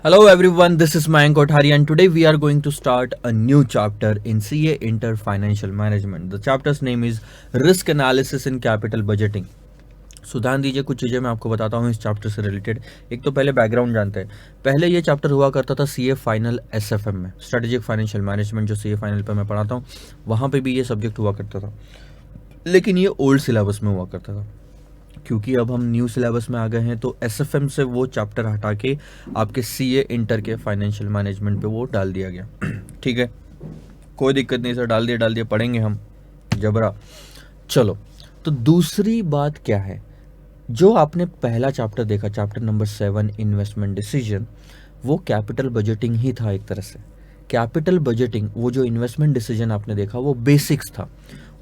Hello everyone, this is Mayank Kothari and today we are going to start a new chapter in CA Inter Financial Management. The chapter's name is Risk Analysis in Capital Budgeting. सो ध्यान दीजिए, कुछ चीज़ें मैं आपको बताता हूँ इस chapter से रिलेटेड। एक तो पहले बैकग्राउंड जानते हैं। पहले ये चैप्टर हुआ करता था सीए फाइनल एसएफएम में, स्ट्रेटेजिक फाइनेंशियल मैनेजमेंट, जो सीए फाइनल पे मैं पढ़ाता हूँ, वहाँ पे भी ये सब्जेक्ट हुआ करता था, लेकिन ये ओल्ड सिलेबस में हुआ करता था। क्योंकि अब हम न्यू सिलेबस में आ गए हैं तो एसएफएम से वो चैप्टर हटा के आपके सीए इंटर के फाइनेंशियल मैनेजमेंट पे वो डाल दिया गया। ठीक है, कोई दिक्कत नहीं सर, डाल दिया पढ़ेंगे हम जबरा। चलो, तो दूसरी बात क्या है, जो आपने पहला चैप्टर देखा, चैप्टर नंबर 7 इन्वेस्टमेंट डिसीजन, वो कैपिटल बजटिंग ही था एक तरह से। कैपिटल बजटिंग, वो जो इन्वेस्टमेंट डिसीजन आपने देखा वो बेसिक्स था,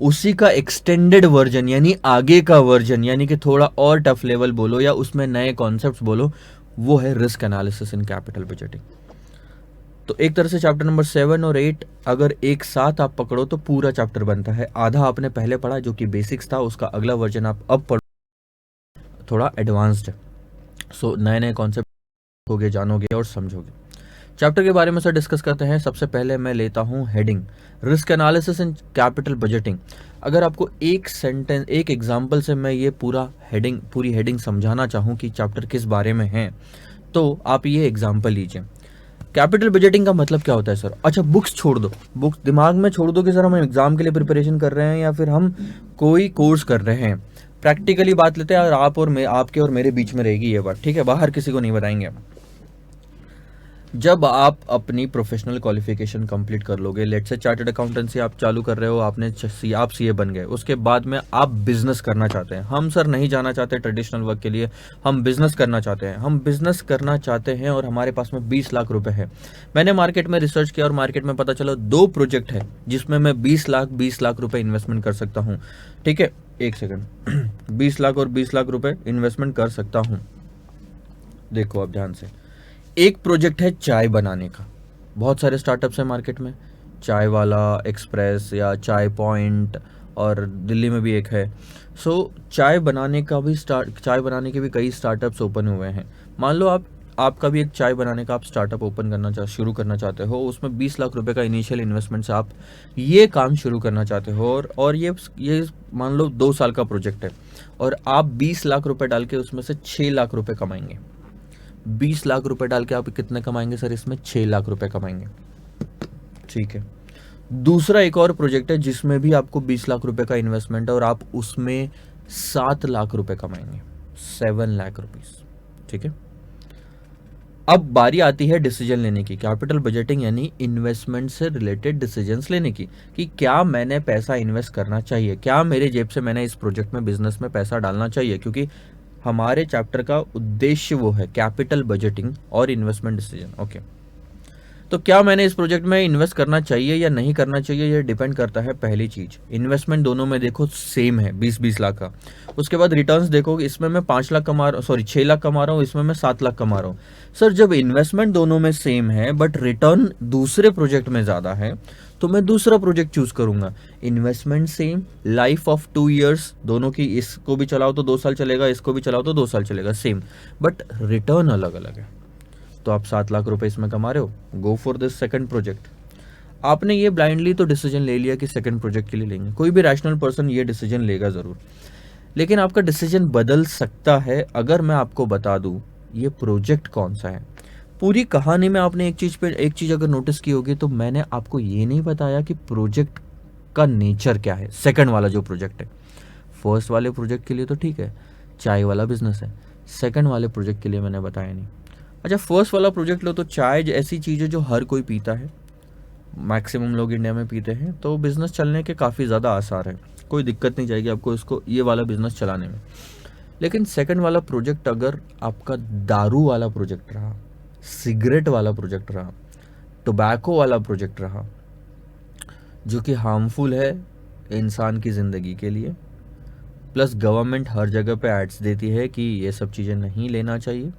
उसी का एक्सटेंडेड वर्जन यानी आगे का वर्जन, यानी कि थोड़ा और टफ लेवल बोलो या उसमें नए कॉन्सेप्ट्स बोलो, वो है risk analysis in capital budgeting. तो एक तरह से चैप्टर नंबर 7 और 8 अगर एक साथ आप पकड़ो तो पूरा चैप्टर बनता है। आधा आपने पहले पढ़ा जो कि बेसिक्स था, उसका अगला वर्जन आप अब पढ़ो, थोड़ा एडवांस्ड है। सो नए नए कॉन्सेप्ट होगे, जानोगे और समझोगे। चैप्टर के बारे में सर डिस्कस करते हैं। सबसे पहले मैं लेता हूं heading, risk analysis in capital budgeting. अगर आपको एक सेंटेंस, एक एग्जांपल से मैं ये पूरी हेडिंग समझाना चाहूं कि चैप्टर किस बारे में है, तो आप ये एग्जांपल लीजिए। कैपिटल बजटिंग का मतलब क्या होता है सर? अच्छा, बुक्स छोड़ दो, बुक्स दिमाग में छोड़ दो कि सर हम एग्जाम के लिए प्रिपरेशन कर रहे हैं या फिर हम कोई कोर्स कर रहे हैं। प्रैक्टिकली बात लेते हैं और आपके और मेरे बीच में रहेगी ये बात, ठीक है? बाहर किसी को नहीं बताएंगे। जब आप अपनी प्रोफेशनल क्वालिफिकेशन कंप्लीट कर लोगे, लेट्स से चार्टर्ड अकाउंटेंसी आप चालू कर रहे हो, आप सीए बन गए, उसके बाद में आप बिजनेस करना चाहते हैं। हम सर नहीं जाना चाहते ट्रेडिशनल वर्क के लिए, हम बिजनेस करना चाहते हैं। हम बिजनेस करना चाहते हैं और हमारे पास में 20 लाख रुपए है। मैंने मार्केट में रिसर्च किया और मार्केट में पता चला 2 प्रोजेक्ट है जिसमें मैं 20 लाख रुपए इन्वेस्टमेंट कर सकता हूँ। ठीक है, एक सेकंड 20 लाख और 20 लाख रुपए इन्वेस्टमेंट कर सकता हूँ। देखो अब ध्यान से, एक प्रोजेक्ट है चाय बनाने का। बहुत सारे स्टार्टअप्स हैं मार्केट में, चाय वाला एक्सप्रेस या चाय पॉइंट, और दिल्ली में भी एक है। सो चाय बनाने के भी कई स्टार्टअप्स ओपन हुए हैं। मान लो आपका भी एक चाय बनाने का आप स्टार्टअप शुरू करना चाहते हो, उसमें 20 लाख रुपए का इनिशियल इन्वेस्टमेंट से आप ये काम शुरू करना चाहते हो, और ये मान लो 2 साल का प्रोजेक्ट है और आप 20 लाख रुपए डाल के उसमें से 6 लाख रुपए कमाएंगे। 20 लाख रुपए डाल के आप कितने कमाएंगे सर? इसमें 6 लाख रुपए कमाएंगे। ठीक है, दूसरा एक और प्रोजेक्ट है जिसमें भी आपको 20 लाख रुपए का इन्वेस्टमेंट है और आप उसमें 7 लाख रुपए कमाएंगे, 7 लाख रुपीस। ठीक है, अब बारी आती है डिसीजन लेने की। कैपिटल बजटिंग यानी इन्वेस्टमेंट से रिलेटेड डिसीजंस लेने की, कि क्या मैंने पैसा इन्वेस्ट करना चाहिए, क्या मेरे जेब से मैंने इस प्रोजेक्ट में, बिजनेस में पैसा डालना चाहिए, क्योंकि हमारे चैप्टर का उद्देश्य वो है कैपिटल बजटिंग और इन्वेस्टमेंट डिसीजन। ओके, तो क्या मैंने इस प्रोजेक्ट में इन्वेस्ट करना चाहिए या नहीं करना चाहिए, ये डिपेंड करता है। पहली चीज, इन्वेस्टमेंट दोनों में देखो सेम है, 20-20 लाख का। उसके बाद रिटर्न्स देखो, इसमें मैं 5 लाख कमा रहा हूँ, सॉरी 6 लाख कमा रहा हूँ, इसमें मैं 7 लाख कमा रहा हूँ। सर जब इन्वेस्टमेंट दोनों में सेम है बट रिटर्न दूसरे प्रोजेक्ट में ज्यादा है, तो मैं दूसरा प्रोजेक्ट चूज करूंगा। Investment same, life of 2 years दोनों की, इसको भी चलाओ तो 2 साल चलेगा, इसको भी चलाओ तो 2 साल चलेगा, सेम, बट रिटर्न अलग अलग है। तो आप 7 लाख रुपए इसमें कमा रहे हो, go for this second project. आपने ये ब्लाइंडली तो डिसीजन ले लिया कि सेकंड प्रोजेक्ट के लिए लेंगे, कोई भी रैशनल पर्सन ये डिसीजन लेगा जरूर, लेकिन आपका डिसीजन बदल सकता है अगर मैं आपको बता दूं ये प्रोजेक्ट कौन सा है। पूरी कहानी में आपने एक चीज अगर नोटिस की होगी, तो मैंने आपको ये नहीं बताया कि प्रोजेक्ट का नेचर क्या है। सेकंड वाला जो प्रोजेक्ट है, फर्स्ट वाले प्रोजेक्ट के लिए तो ठीक है, चाय वाला बिजनेस है, सेकंड वाले प्रोजेक्ट के लिए मैंने बताया नहीं। अच्छा, फर्स्ट वाला प्रोजेक्ट लो तो चाय ऐसी चीज़ है जो हर कोई पीता है, मैक्सिमम लोग इंडिया में पीते हैं, तो बिजनेस चलने के काफ़ी ज़्यादा आसार है, कोई दिक्कत नहीं जाएगी आपको इसको, ये वाला बिजनेस चलाने में। लेकिन सेकंड वाला प्रोजेक्ट अगर आपका दारू वाला प्रोजेक्ट रहा, सिगरेट वाला प्रोजेक्ट रहा, टोबैको वाला प्रोजेक्ट रहा, जो कि हार्मफुल है इंसान की ज़िंदगी के लिए, प्लस गवर्नमेंट हर जगह पे एड्स देती है कि ये सब चीज़ें नहीं लेना चाहिए,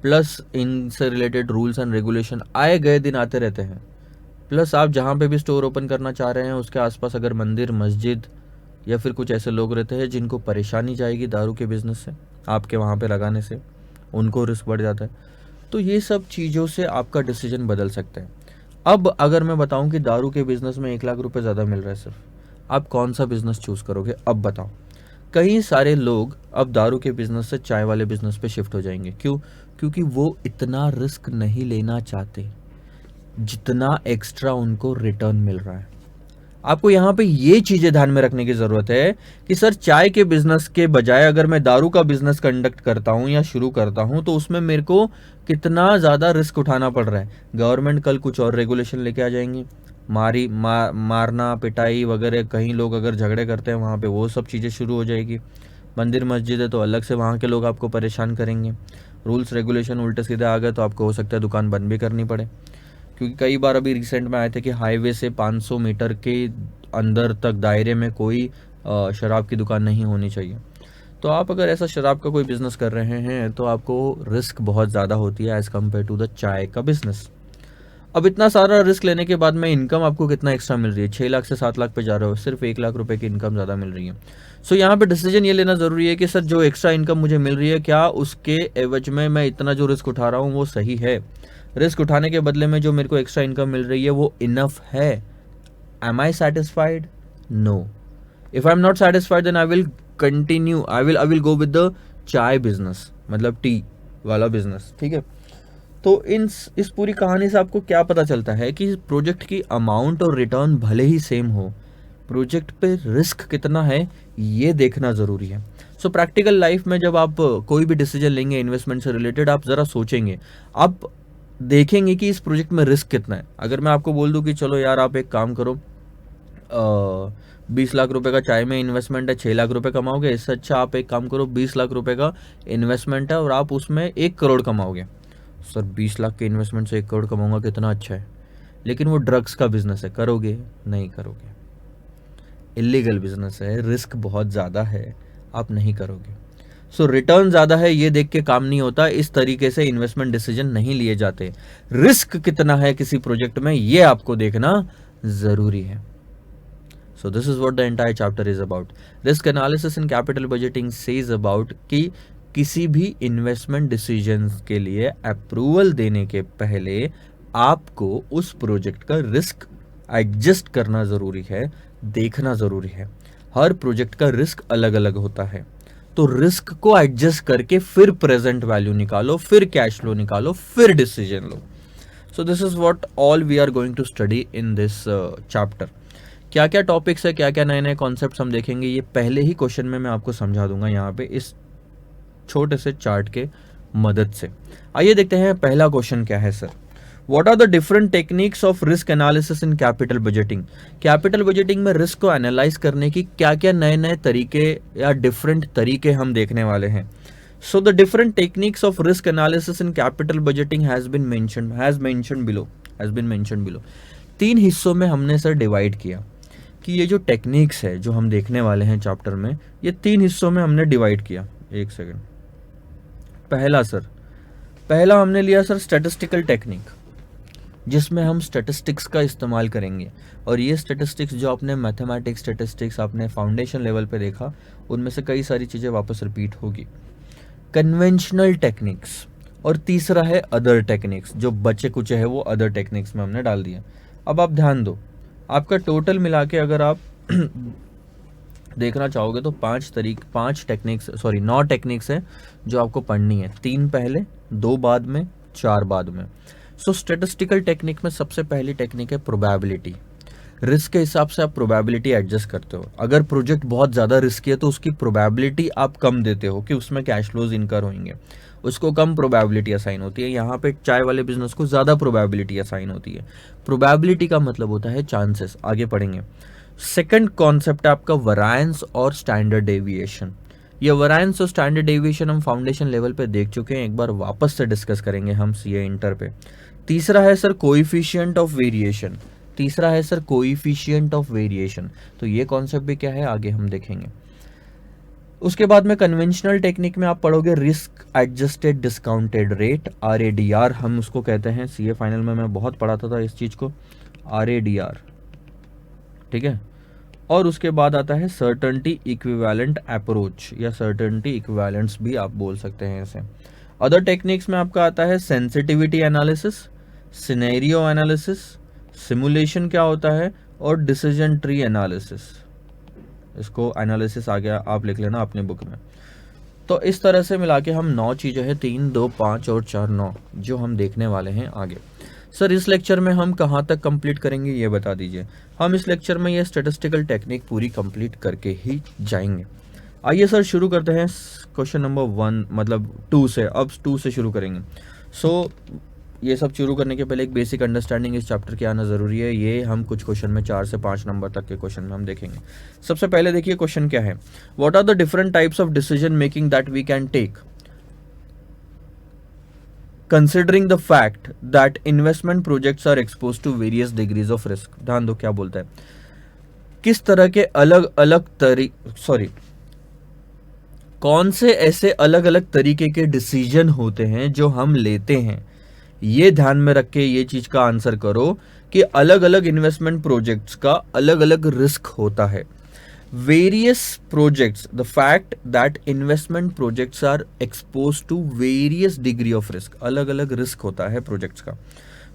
प्लस इनसे रिलेटेड रूल्स एंड रेगुलेशन आए गए दिन आते रहते हैं, प्लस आप जहाँ पे भी स्टोर ओपन करना चाह रहे हैं उसके आसपास अगर मंदिर, मस्जिद या फिर कुछ ऐसे लोग रहते हैं जिनको परेशानी जाएगी दारू के बिजनेस से, आपके वहाँ पे लगाने से, उनको रिस्क बढ़ जाता है। तो ये सब चीज़ों से आपका डिसीजन बदल सकता है। अब अगर मैं बताऊं कि दारू के बिजनेस में 1 लाख रुपए ज़्यादा मिल रहा है सिर्फ, आप कौन सा बिजनेस चूज करोगे? अब बताओ। कई सारे लोग अब दारू के बिजनेस से चाय वाले बिजनेस पे शिफ्ट हो जाएंगे। क्यों? क्योंकि वो इतना रिस्क नहीं लेना चाहते जितना एक्स्ट्रा उनको रिटर्न मिल रहा है। आपको यहाँ पे ये चीजें ध्यान में रखने की जरूरत है कि सर चाय के बिजनेस के बजाय अगर मैं दारू का बिजनेस कंडक्ट करता हूँ या शुरू करता हूँ तो उसमें मेरे को कितना ज्यादा रिस्क उठाना पड़ रहा है। गवर्नमेंट कल कुछ और रेगुलेशन लेके आ जाएंगी, मारना पिटाई वगैरह, कहीं लोग अगर झगड़े करते हैं वहाँ पे वो सब चीज़ें शुरू हो जाएगी। मंदिर मस्जिद है तो अलग से वहाँ के लोग आपको परेशान करेंगे। रूल्स रेगुलेशन उल्टे सीधे आ गए तो आपको हो सकता है दुकान बंद भी करनी पड़े। क्योंकि कई बार अभी रिसेंट में आए थे कि हाईवे से 500 मीटर के अंदर तक दायरे में कोई शराब की दुकान नहीं होनी चाहिए। तो आप अगर ऐसा शराब का कोई बिजनेस कर रहे हैं तो आपको रिस्क बहुत ज़्यादा होती है एज़ कम्पेयर टू द चाय का बिजनेस। अब इतना सारा रिस्क लेने के बाद में इनकम आपको कितना एक्स्ट्रा मिल रही है? 6 लाख से 7 लाख पे जा रहे हो, सिर्फ 1 लाख रुपए की इनकम ज़्यादा मिल रही है। सो यहाँ पे डिसीजन ये लेना ज़रूरी है कि सर जो एक्स्ट्रा इनकम मुझे मिल रही है क्या उसके एवज में मैं इतना जो रिस्क उठा रहा हूँ वो सही है? रिस्क उठाने के बदले में जो मेरे को एक्स्ट्रा इनकम मिल रही है वो इनफ है? Am I satisfied? No. If I am not satisfied then I will continue, I will go with the chai business, मतलब टी वाला बिजनेस। ठीक है। तो इस पूरी कहानी से आपको क्या पता चलता है कि प्रोजेक्ट की अमाउंट और रिटर्न भले ही सेम हो, प्रोजेक्ट पे रिस्क कितना है ये देखना ज़रूरी है। सो प्रैक्टिकल लाइफ में जब आप कोई भी डिसीजन लेंगे इन्वेस्टमेंट से रिलेटेड, आप ज़रा सोचेंगे, आप देखेंगे कि इस प्रोजेक्ट में रिस्क कितना है। अगर मैं आपको बोल दूं कि चलो यार आप एक काम करो, 20 लाख रुपए का चाय में इन्वेस्टमेंट है, 6 लाख रुपए कमाओगे, इससे अच्छा आप एक काम करो 20 लाख रुपए का इन्वेस्टमेंट है और आप उसमें 1 करोड़ कमाओगे। सर 20 लाख के इन्वेस्टमेंट से 1 करोड़ कमाऊंगा, कितना अच्छा है। लेकिन वो ड्रग्स का बिजनेस है, करोगे? नहीं करोगे। इलीगल बिजनेस है, रिस्क बहुत ज़्यादा है, आप नहीं करोगे। सो रिटर्न ज़्यादा है ये देख के काम नहीं होता, इस तरीके से इन्वेस्टमेंट डिसीजन नहीं लिए जाते। रिस्क कितना है किसी प्रोजेक्ट में ये आपको देखना ज़रूरी है। So this is what the entire chapter is about. Risk analysis in capital budgeting says about कि किसी भी इन्वेस्टमेंट डिसीजंस के लिए अप्रूवल देने के पहले आपको उस प्रोजेक्ट का रिस्क एडजस्ट करना ज़रूरी है, देखना ज़रूरी है। हर प्रोजेक्ट का रिस्क अलग अलग होता है, तो रिस्क को एडजस्ट करके फिर प्रेजेंट वैल्यू निकालो, फिर कैश फ्लो निकालो, फिर डिसीजन लो। So this is what all we are going to study in this chapter. क्या क्या टॉपिक्स है, क्या क्या नए नए कॉन्सेप्ट्स हम देखेंगे, ये पहले ही क्वेश्चन में मैं आपको समझा दूंगा यहाँ पे इस छोटे से चार्ट के मदद से। आइए देखते हैं पहला क्वेश्चन क्या है sir. What are the different techniques of risk analysis in capital budgeting? Capital budgeting में रिस्क को एनालाइज करने की क्या क्या नए नए तरीके या डिफरेंट तरीके हम देखने वाले हैं। So the different techniques of risk analysis in capital budgeting has been mentioned below. 3 हिस्सों में हमने सर डिवाइड किया कि ये जो टेक्निक्स है जो हम देखने वाले हैं चैप्टर में, ये 3 हिस्सों में हमने डिवाइड किया। एक सेकंड। पहला हमने लिया सर स्टैटिस्टिकल टेक्निक, जिसमें हम स्टैटिस्टिक्स का इस्तेमाल करेंगे। और ये स्टैटिस्टिक्स जो आपने मैथमेटिक्स स्टैटिस्टिक्स आपने फाउंडेशन लेवल पे देखा, उनमें से कई सारी चीज़ें वापस रिपीट होगी। कन्वेंशनल टेक्निक्स, और तीसरा है अदर टेक्निक्स, जो बचे कुचे है वो अदर टेक्निक्स में हमने डाल दिया। अब आप ध्यान दो, आपका टोटल मिला के अगर आप देखना चाहोगे तो 9 टेक्निक्स है जो आपको पढ़नी है। 3 पहले, 2 बाद में, 4 बाद में। सो स्टैटिस्टिकल टेक्निक में सबसे पहली टेक्निक है प्रोबेबिलिटी। रिस्क के हिसाब से आप प्रोबेबिलिटी एडजस्ट करते हो। अगर प्रोजेक्ट बहुत ज़्यादा रिस्की है तो उसकी प्रोबेबिलिटी आप कम देते हो कि उसमें कैश फ्लोज इनकर होंगे, उसको कम प्रोबेबिलिटी असाइन होती है। यहाँ पे चाय वाले बिजनेस को ज़्यादा प्रोबेबिलिटी असाइन होती है। प्रोबेबिलिटी का मतलब होता है चांसेस, आगे पढ़ेंगे। सेकंड कॉन्सेप्ट है आपका वरायंस और स्टैंडर्ड डेविएशन। ये वरायंस और स्टैंडर्ड डेविएशन हम फाउंडेशन लेवल पे देख चुके हैं, एक बार वापस से डिस्कस करेंगे हम सीए इंटर पे। तीसरा है सर कोएफिशिएंट ऑफ वेरिएशन। तो ये कॉन्सेप्ट भी क्या है आगे हम देखेंगे। उसके बाद में कन्वेंशनल टेक्निक में आप पढ़ोगे risk adjusted discounted rate, RADR हम उसको कहते हैं। सीए फाइनल में मैं बहुत पढ़ाता था इस चीज़ को, RADR, ठीक है। और उसके बाद आता है सर्टेनिटी इक्विवेलेंट अप्रोच, या सर्टेनिटी इक्विवेलेंट्स भी आप बोल सकते हैं इसे। अदर टेक्निक्स में आपका आता है sensitivity analysis, scenario analysis, simulation क्या होता है, और डिसीजन ट्री एनालिसिस। इसको एनालिसिस आ गया, आप लिख लेना अपनी बुक में। तो इस तरह से मिला के हम 9 चीज़ें हैं, 3, 2, 5 और 4, 9 जो हम देखने वाले हैं आगे। सर इस लेक्चर में हम कहाँ तक कंप्लीट करेंगे ये बता दीजिए। हम इस लेक्चर में ये स्टैटिस्टिकल टेक्निक पूरी कंप्लीट करके ही जाएंगे। आइए सर शुरू करते हैं क्वेश्चन नंबर 1 मतलब 2 से। अब 2 से शुरू करेंगे। सो ये सब शुरू करने के पहले एक बेसिक अंडरस्टैंडिंग इस चैप्टर की आना ज़रूरी है। ये हम कुछ क्वेश्चन में 4 से 5 नंबर तक के क्वेश्चन में हम देखेंगे। सबसे पहले देखिए क्वेश्चन क्या है, what are the different types of decision making that we can take considering the fact that investment projects are expose to various degrees of risk. ध्यान दो क्या बोलता है, किस तरह के अलग अलग कौन से ऐसे अलग अलग तरीके के डिसीजन होते हैं जो हम लेते हैं। ये ध्यान में रख के ये चीज का आंसर करो कि अलग अलग इन्वेस्टमेंट प्रोजेक्ट्स का अलग अलग रिस्क होता है। Various projects, the fact that investment projects are expose to various degree of risk, अलग अलग रिस्क होता है प्रोजेक्ट्स का।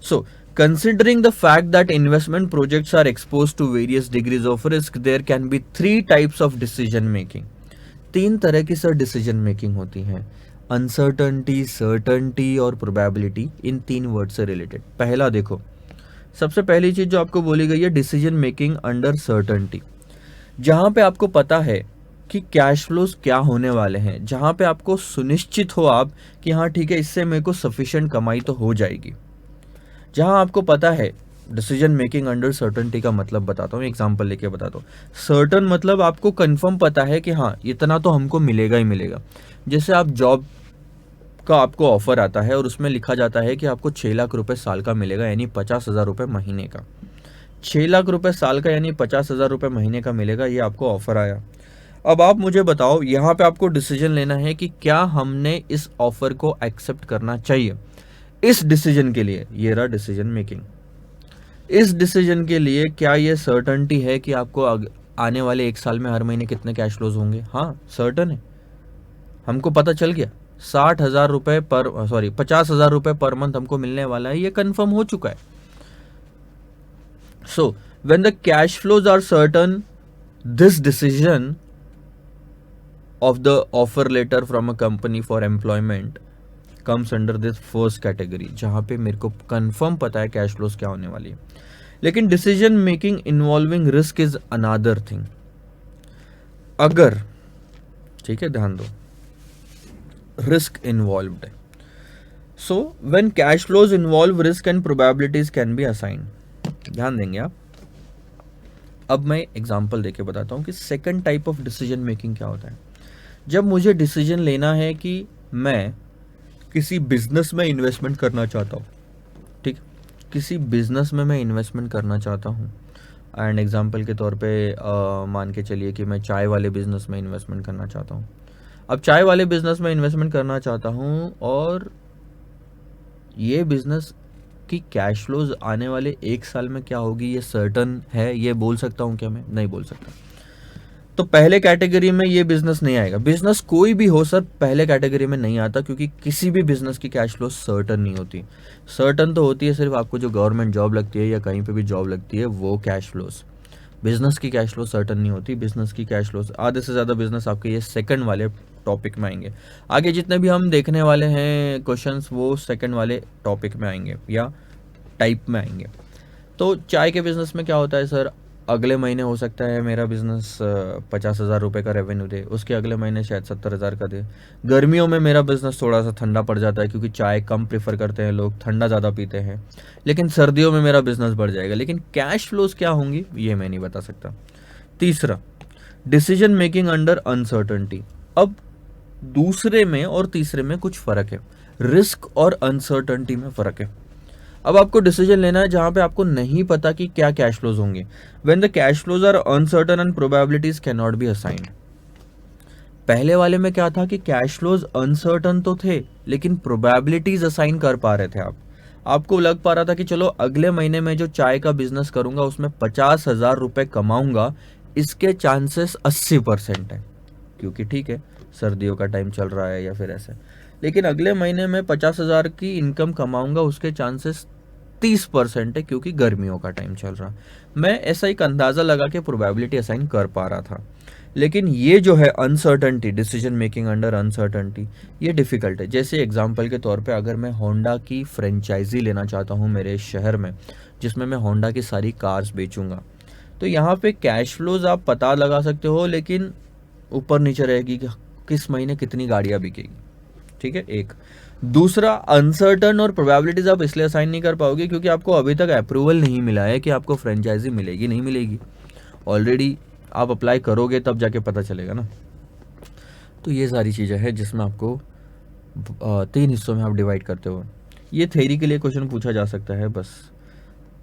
सो considering the fact that investment projects are exposed to various degrees of risk, there can be 3 types of decision making। 3 तरह की sir decision making होती है, uncertainty, certainty और प्रोबेबिलिटी, इन 3 वर्ड से रिलेटेड। पहला देखो, सबसे पहली चीज जो आपको बोली गई है डिसीजन मेकिंग अंडर सर्टनिटी, जहां पे आपको पता है कि कैश फ्लोज क्या होने वाले हैं, जहां पे आपको सुनिश्चित हो आप कि हाँ ठीक है इससे मेरे को सफिशिएंट कमाई तो हो जाएगी। जहां आपको पता है डिसीजन मेकिंग अंडर सर्टनिटी का मतलब बताता हूँ, एग्जांपल लेके बताता हूँ। सर्टन मतलब आपको कंफर्म पता है कि हाँ इतना तो हमको मिलेगा ही मिलेगा। जैसे आप जॉब का आपको ऑफर आता है और उसमें लिखा जाता है कि आपको 6 लाख रुपए साल का मिलेगा, यानी 50,000 रुपये महीने का। 6 लाख रुपए साल का यानी 50,000 रुपये महीने का मिलेगा, ये आपको ऑफर आया। अब आप मुझे बताओ, यहाँ पे आपको डिसीजन लेना है कि क्या हमने इस ऑफर को एक्सेप्ट करना चाहिए। इस डिसीजन के लिए, ये रहा डिसीजन मेकिंग, इस डिसीजन के लिए क्या ये सर्टनिटी है कि आपको आने वाले 1 साल में हर महीने कितने कैश फ्लोज होंगे। हाँ सर्टन है, हमको पता चल गया 50,000 रुपए पर मंथ हमको मिलने वाला है, ये कंफर्म हो चुका है। So when the cash flows are certain, this decision of the offer letter from a company for employment comes under this first category, जहां पे मेरे को कंफर्म पता है कैश फ्लोज क्या होने वाली है। लेकिन decision making involving risk is another thing. अगर, ठीक है ध्यान दो, रिस्क इन्वॉल्व्ड है, so when cash flows involve risk and probabilities can be assigned. ध्यान देंगे आप। अब मैं एग्जांपल देके बताता हूं कि second type of decision making क्या होता है। जब मुझे डिसीजन लेना है कि मैं किसी बिजनेस में इन्वेस्टमेंट करना चाहता हूँ, ठीक, किसी बिजनेस में मैं इन्वेस्टमेंट करना चाहता हूँ, एंड एग्जांपल के तौर पे मान के चलिए कि मैं चाय वाले बिजनेस में इन्वेस्टमेंट करना चाहता हूँ। अब चाय वाले बिजनेस में इन्वेस्टमेंट करना चाहता हूँ और ये बिजनेस की कैश फ्लोज आने वाले 1 साल में क्या होगी ये सर्टन है, ये बोल सकता हूँ क्या? मैं नहीं बोल सकता। तो पहले कैटेगरी में ये बिजनेस नहीं आएगा। बिजनेस कोई भी हो सर पहले कैटेगरी में नहीं आता, क्योंकि किसी भी बिजनेस की कैश फ्लो सर्टन नहीं होती। सर्टन तो होती है सिर्फ आपको जो गवर्नमेंट जॉब लगती है या कहीं पे भी जॉब लगती है वो कैश फ्लोज। बिजनेस की कैश फ्लो सर्टन नहीं होती। बिजनेस की कैश फ्लोज, आधे से ज़्यादा बिजनेस आपके ये सेकंड वाले टॉपिक में आएंगे। आगे जितने भी हम देखने वाले हैं क्वेश्चंस वो सेकंड वाले टॉपिक में आएंगे या टाइप में आएंगे। तो चाय के बिजनेस में क्या होता है सर, अगले महीने हो सकता है मेरा बिजनेस 50,000 रुपये का रेवेन्यू दे, उसके अगले महीने शायद 70,000 का दे। गर्मियों में मेरा बिजनेस थोड़ा सा ठंडा पड़ जाता है क्योंकि चाय कम प्रेफर करते हैं लोग, ठंडा ज़्यादा पीते हैं। लेकिन सर्दियों में मेरा बिजनेस बढ़ जाएगा। लेकिन कैश फ्लोज क्या होंगी ये मैं नहीं बता सकता। तीसरा, डिसीजन मेकिंग अंडर अनसर्टनिटी। अब दूसरे में और तीसरे में कुछ फ़र्क है, रिस्क और अनसर्टनिटी में फ़र्क है। अब आपको डिसीजन लेना है जहां पे आपको नहीं पता कि क्या कैश फ्लोज होंगे। When the cash flows are uncertain and probabilities can not be assigned. पहले वाले में क्या था कि कैश फ्लोज अनसर्टन तो थे लेकिन प्रोबेबिलिटीज असाइन कर पा रहे थे आप। आपको लग पा रहा था कि चलो अगले महीने में जो चाय का बिजनेस करूंगा उसमें 50,000 रुपये कमाऊंगा, इसके चांसेस 80% है, क्योंकि ठीक है सर्दियों का टाइम चल रहा है या फिर ऐसे। लेकिन अगले महीने में 50,000 की इनकम कमाऊंगा, उसके चांसेस 30% है, क्योंकि गर्मियों का टाइम चल रहा। मैं ऐसा एक अंदाज़ा लगा के प्रोबेबिलिटी असाइन कर पा रहा था। लेकिन ये जो है uncertainty, decision making under uncertainty, ये डिफ़िकल्ट है। जैसे एग्जांपल के तौर पे अगर मैं होंडा की फ्रेंचाइजी लेना चाहता हूँ मेरे शहर में, जिसमें मैं होंडा की सारी कार्स बेचूंगा, तो यहाँ पे कैश फ्लोज आप पता लगा सकते हो, लेकिन ऊपर नीचे रहेगी कि किस महीने कितनी गाड़ियाँ बिकेगी। ठीक है, एक। दूसरा, अनसर्टन और प्रोबेबिलिटीज आप इसलिए असाइन नहीं कर पाओगे क्योंकि आपको अभी तक अप्रूवल नहीं मिला है कि आपको फ्रेंचाइजी मिलेगी नहीं मिलेगी। ऑलरेडी आप अप्लाई करोगे तब जाके पता चलेगा ना। तो ये सारी चीज़ें हैं जिसमें आपको 3 हिस्सों में आप डिवाइड करते हो। ये थ्योरी के लिए क्वेश्चन पूछा जा सकता है बस।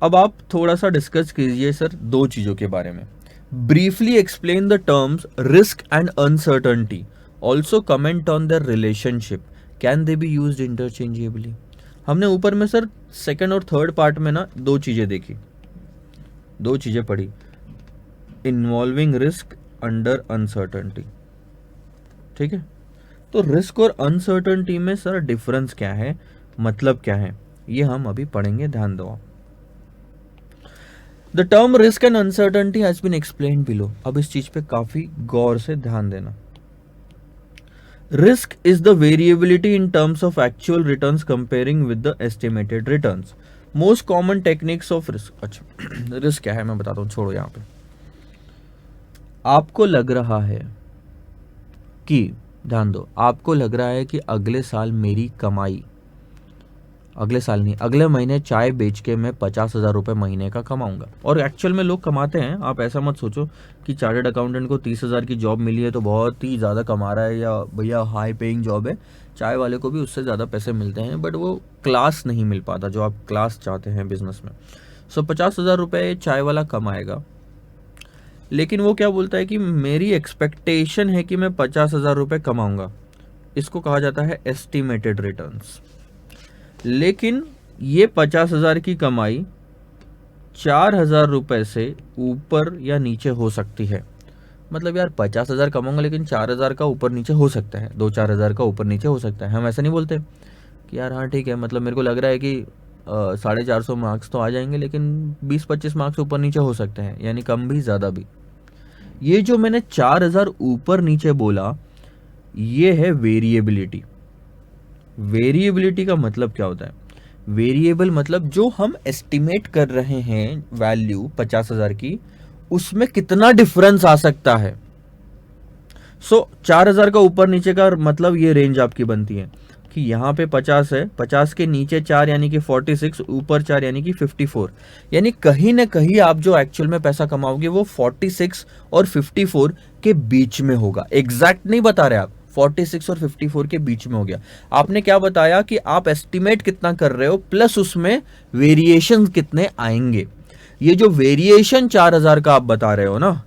अब आप थोड़ा सा डिस्कस कीजिए सर 2 चीज़ों के बारे में। Briefly explain the terms risk and uncertainty, also comment on their relationship, can they be used interchangeably. हमने ऊपर में सर सेकंड और थर्ड पार्ट में ना 2 चीज़ें देखी, 2 चीज़ें पढ़ी, इन्वॉल्विंग रिस्क अंडर अनसर्टनटी। ठीक है, तो रिस्क और अनसर्टनटी में सर डिफरेंस क्या है, मतलब क्या है, ये हम अभी पढ़ेंगे, ध्यान दो। The term risk and uncertainty has been explained below. अब इस चीज पे काफी गौर से ध्यान देना। Risk is the variability in terms of actual returns comparing with the estimated returns. Most common techniques of risk. अच्छा, रिस्क क्या है मैं बताता हूँ, छोड़ो यहाँ पे। आपको लग रहा है कि, ध्यान दो, आपको लग रहा है कि अगले साल मेरी कमाई, अगले साल नहीं, अगले महीने चाय बेच के मैं 50,000 रुपये महीने का कमाऊंगा। और एक्चुअल में लोग कमाते हैं, आप ऐसा मत सोचो कि चार्टर्ड अकाउंटेंट को 30,000 की जॉब मिली है तो बहुत ही ज़्यादा कमा रहा है, या भैया हाई पेइंग जॉब है। चाय वाले को भी उससे ज़्यादा पैसे मिलते हैं, बट वो क्लास नहीं मिल पाता जो आप क्लास चाहते हैं बिजनेस में। 50,000 रुपये चाय वाला कमाएगा, लेकिन वो क्या बोलता है कि मेरी एक्सपेक्टेशन है कि मैं 50,000 रुपये कमाऊंगा। इसको कहा जाता है एस्टिमेटेड रिटर्न्स। लेकिन ये 50,000 की कमाई 4,000 रुपये से ऊपर या नीचे हो सकती है। मतलब यार 50,000 कमाऊंगा लेकिन 4,000 का ऊपर नीचे हो सकता है, 2-4 हज़ार का ऊपर नीचे हो सकता है। हम ऐसा नहीं बोलते कि यार हाँ ठीक है, मतलब मेरे को लग रहा है कि 450 मार्क्स तो आ जाएंगे, लेकिन 20-25 मार्क्स ऊपर नीचे हो सकते हैं, यानी कम भी ज़्यादा भी। ये जो मैंने 4,000 ऊपर नीचे बोला, ये है वेरिएबिलिटी। वेरिएबिलिटी का मतलब क्या होता है? वेरिएबल मतलब जो हम एस्टिमेट कर रहे हैं वैल्यू 50,000 की, उसमें कितना डिफरेंस आ सकता है। 4,000 का ऊपर नीचे का मतलब ये रेंज आपकी बनती है कि यहाँ पे 50 है, 50 के नीचे 4 यानी कि 46, ऊपर 4 यानी कि 54। यानी कहीं ना कहीं आप जो एक्चुअल में पैसा कमाओगे वो 46 और 54 के बीच में होगा। एग्जैक्ट नहीं बता रहे आप, 46 और 54 के बीच में हो गया। आपने क्या बताया कि आप एस्टिमेट कितना कर रहे हो प्लस उसमें वेरिएशन कितने आएंगे। ये जो वेरिएशन 4,000 का आप बता रहे हो ना,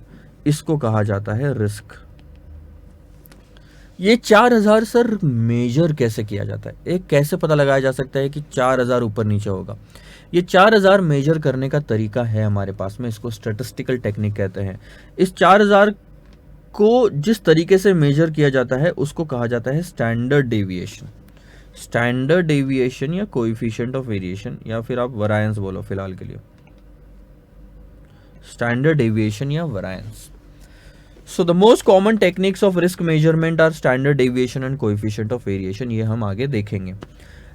इसको कहा जाता है रिस्क। ये 4,000 सर मेजर कैसे किया जाता है, एक कैसे पता लगाया जा सकता है कि 4,000 ऊपर नीचे होगा? ये 4,000 मेजर करने का तरीका है हमारे पास में, इसको स्टैटिस्टिकल टेक्निक कहते हैं। इस 4,000 को जिस तरीके से मेजर किया जाता है उसको कहा जाता है स्टैंडर्ड डेविएशन। स्टैंडर्ड डेविएशन या कोएफिशिएंट ऑफ वेरिएशन, या फिर आप वरायंस बोलो फिलहाल के लिए, स्टैंडर्ड डेविएशन या variance. So the most common techniques of risk measurement are standard deviation and coefficient of variation. ये हम आगे देखेंगे।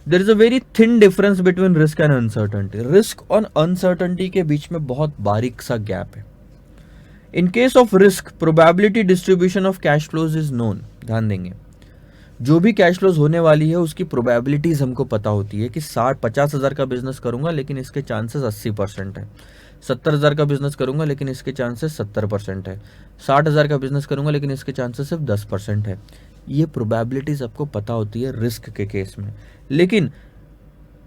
There is a very thin difference between risk and uncertainty. Risk और uncertainty के बीच में बहुत बारीक सा गैप है। In case of risk, probability distribution of cash flows is known. ध्यान देंगे, जो भी कैश फ्लोज होने वाली है उसकी प्रोबेबिलिटीज हमको पता होती है कि 50,000 का बिजनेस करूंगा लेकिन इसके चांसेस 80% है, 70,000 का बिजनेस करूंगा लेकिन इसके चांसेस 70% है, 60,000 का बिजनेस करूंगा लेकिन इसके चांसेस सिर्फ 10% है। ये प्रोबेबिलिटीज आपको पता होती है रिस्क के केस में। लेकिन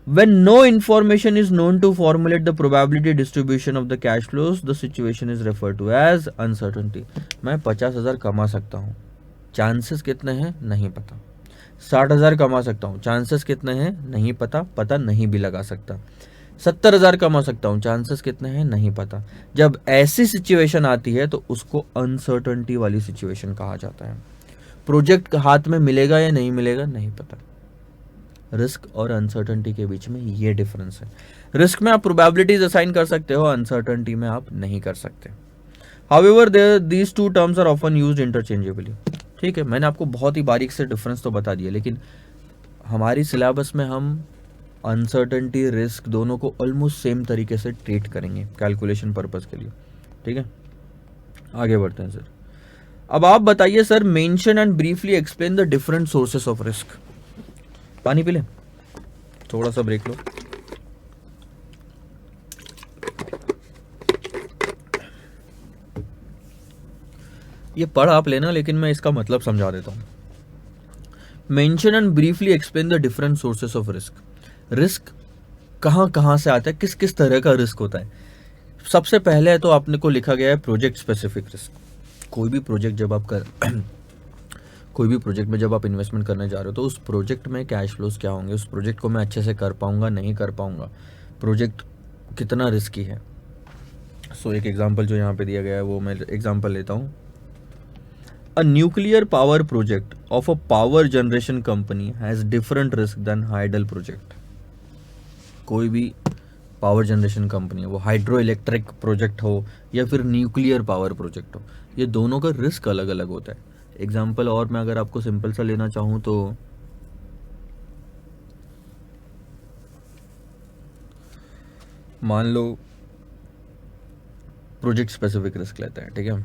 when no information is known to formulate the probability distribution of the cash flows, the situation is referred to as uncertainty. मैं 50,000 कमा सकता हूँ, चांसेस कितने हैं नहीं पता। 60,000 कमा सकता हूँ, चांसेस कितने हैं नहीं पता, पता नहीं भी लगा सकता। 70,000 कमा सकता हूँ, चांसेस कितने हैं नहीं पता। जब ऐसी सिचुएशन आती है तो उसको अनसर्टनिटी वाली सिचुएशन कहा जाता है। प्रोजेक्ट हाथ में मिलेगा या नहीं मिलेगा नहीं पता, रिस्क और अनसर्टनिटी के बीच में ये डिफरेंस है। रिस्क में आप प्रोबेबिलिटीज असाइन कर सकते हो, अनसर्टनिटी में आप नहीं कर सकते। However these two terms are often used interchangeably. ठीक है, मैंने आपको बहुत ही बारीक से डिफरेंस तो बता दिया, लेकिन हमारी सिलेबस में हम अनसर्टनिटी रिस्क दोनों को ऑलमोस्ट सेम तरीके से ट्रीट करेंगे कैलकुलेशन पर्पस के लिए। ठीक है, आगे बढ़ते हैं सर। अब आप बताइए sir, mention and briefly explain the different sources of risk. पानी पी ले, थोड़ा सा ब्रेक लो। ये पढ़ आप लेना, लेकिन मैं इसका मतलब समझा देता हूं। Mention and briefly explain the different sources of risk. Risk कहां कहां से आता है, किस किस तरह का रिस्क होता है। सबसे पहले तो आपने को लिखा गया है प्रोजेक्ट स्पेसिफिक रिस्क। कोई भी प्रोजेक्ट जब आप कोई भी प्रोजेक्ट में जब आप इन्वेस्टमेंट करने जा रहे हो तो उस प्रोजेक्ट में कैश फ्लोज क्या होंगे, उस प्रोजेक्ट को मैं अच्छे से कर पाऊंगा नहीं कर पाऊंगा, प्रोजेक्ट कितना रिस्की है। सो एक एग्जांपल जो यहाँ पे दिया गया है वो मैं एग्जांपल लेता हूँ। A nuclear power project of a power generation company has different risk than hydel project. कोई भी पावर जनरेशन कंपनी है, वो हाइड्रो इलेक्ट्रिक प्रोजेक्ट हो या फिर न्यूक्लियर पावर प्रोजेक्ट हो, ये दोनों का रिस्क अलग अलग होता है। एग्जाम्पल और मैं अगर आपको सिंपल सा लेना चाहूं तो मान लो प्रोजेक्ट स्पेसिफिक रिस्क लेते हैं। ठीक है,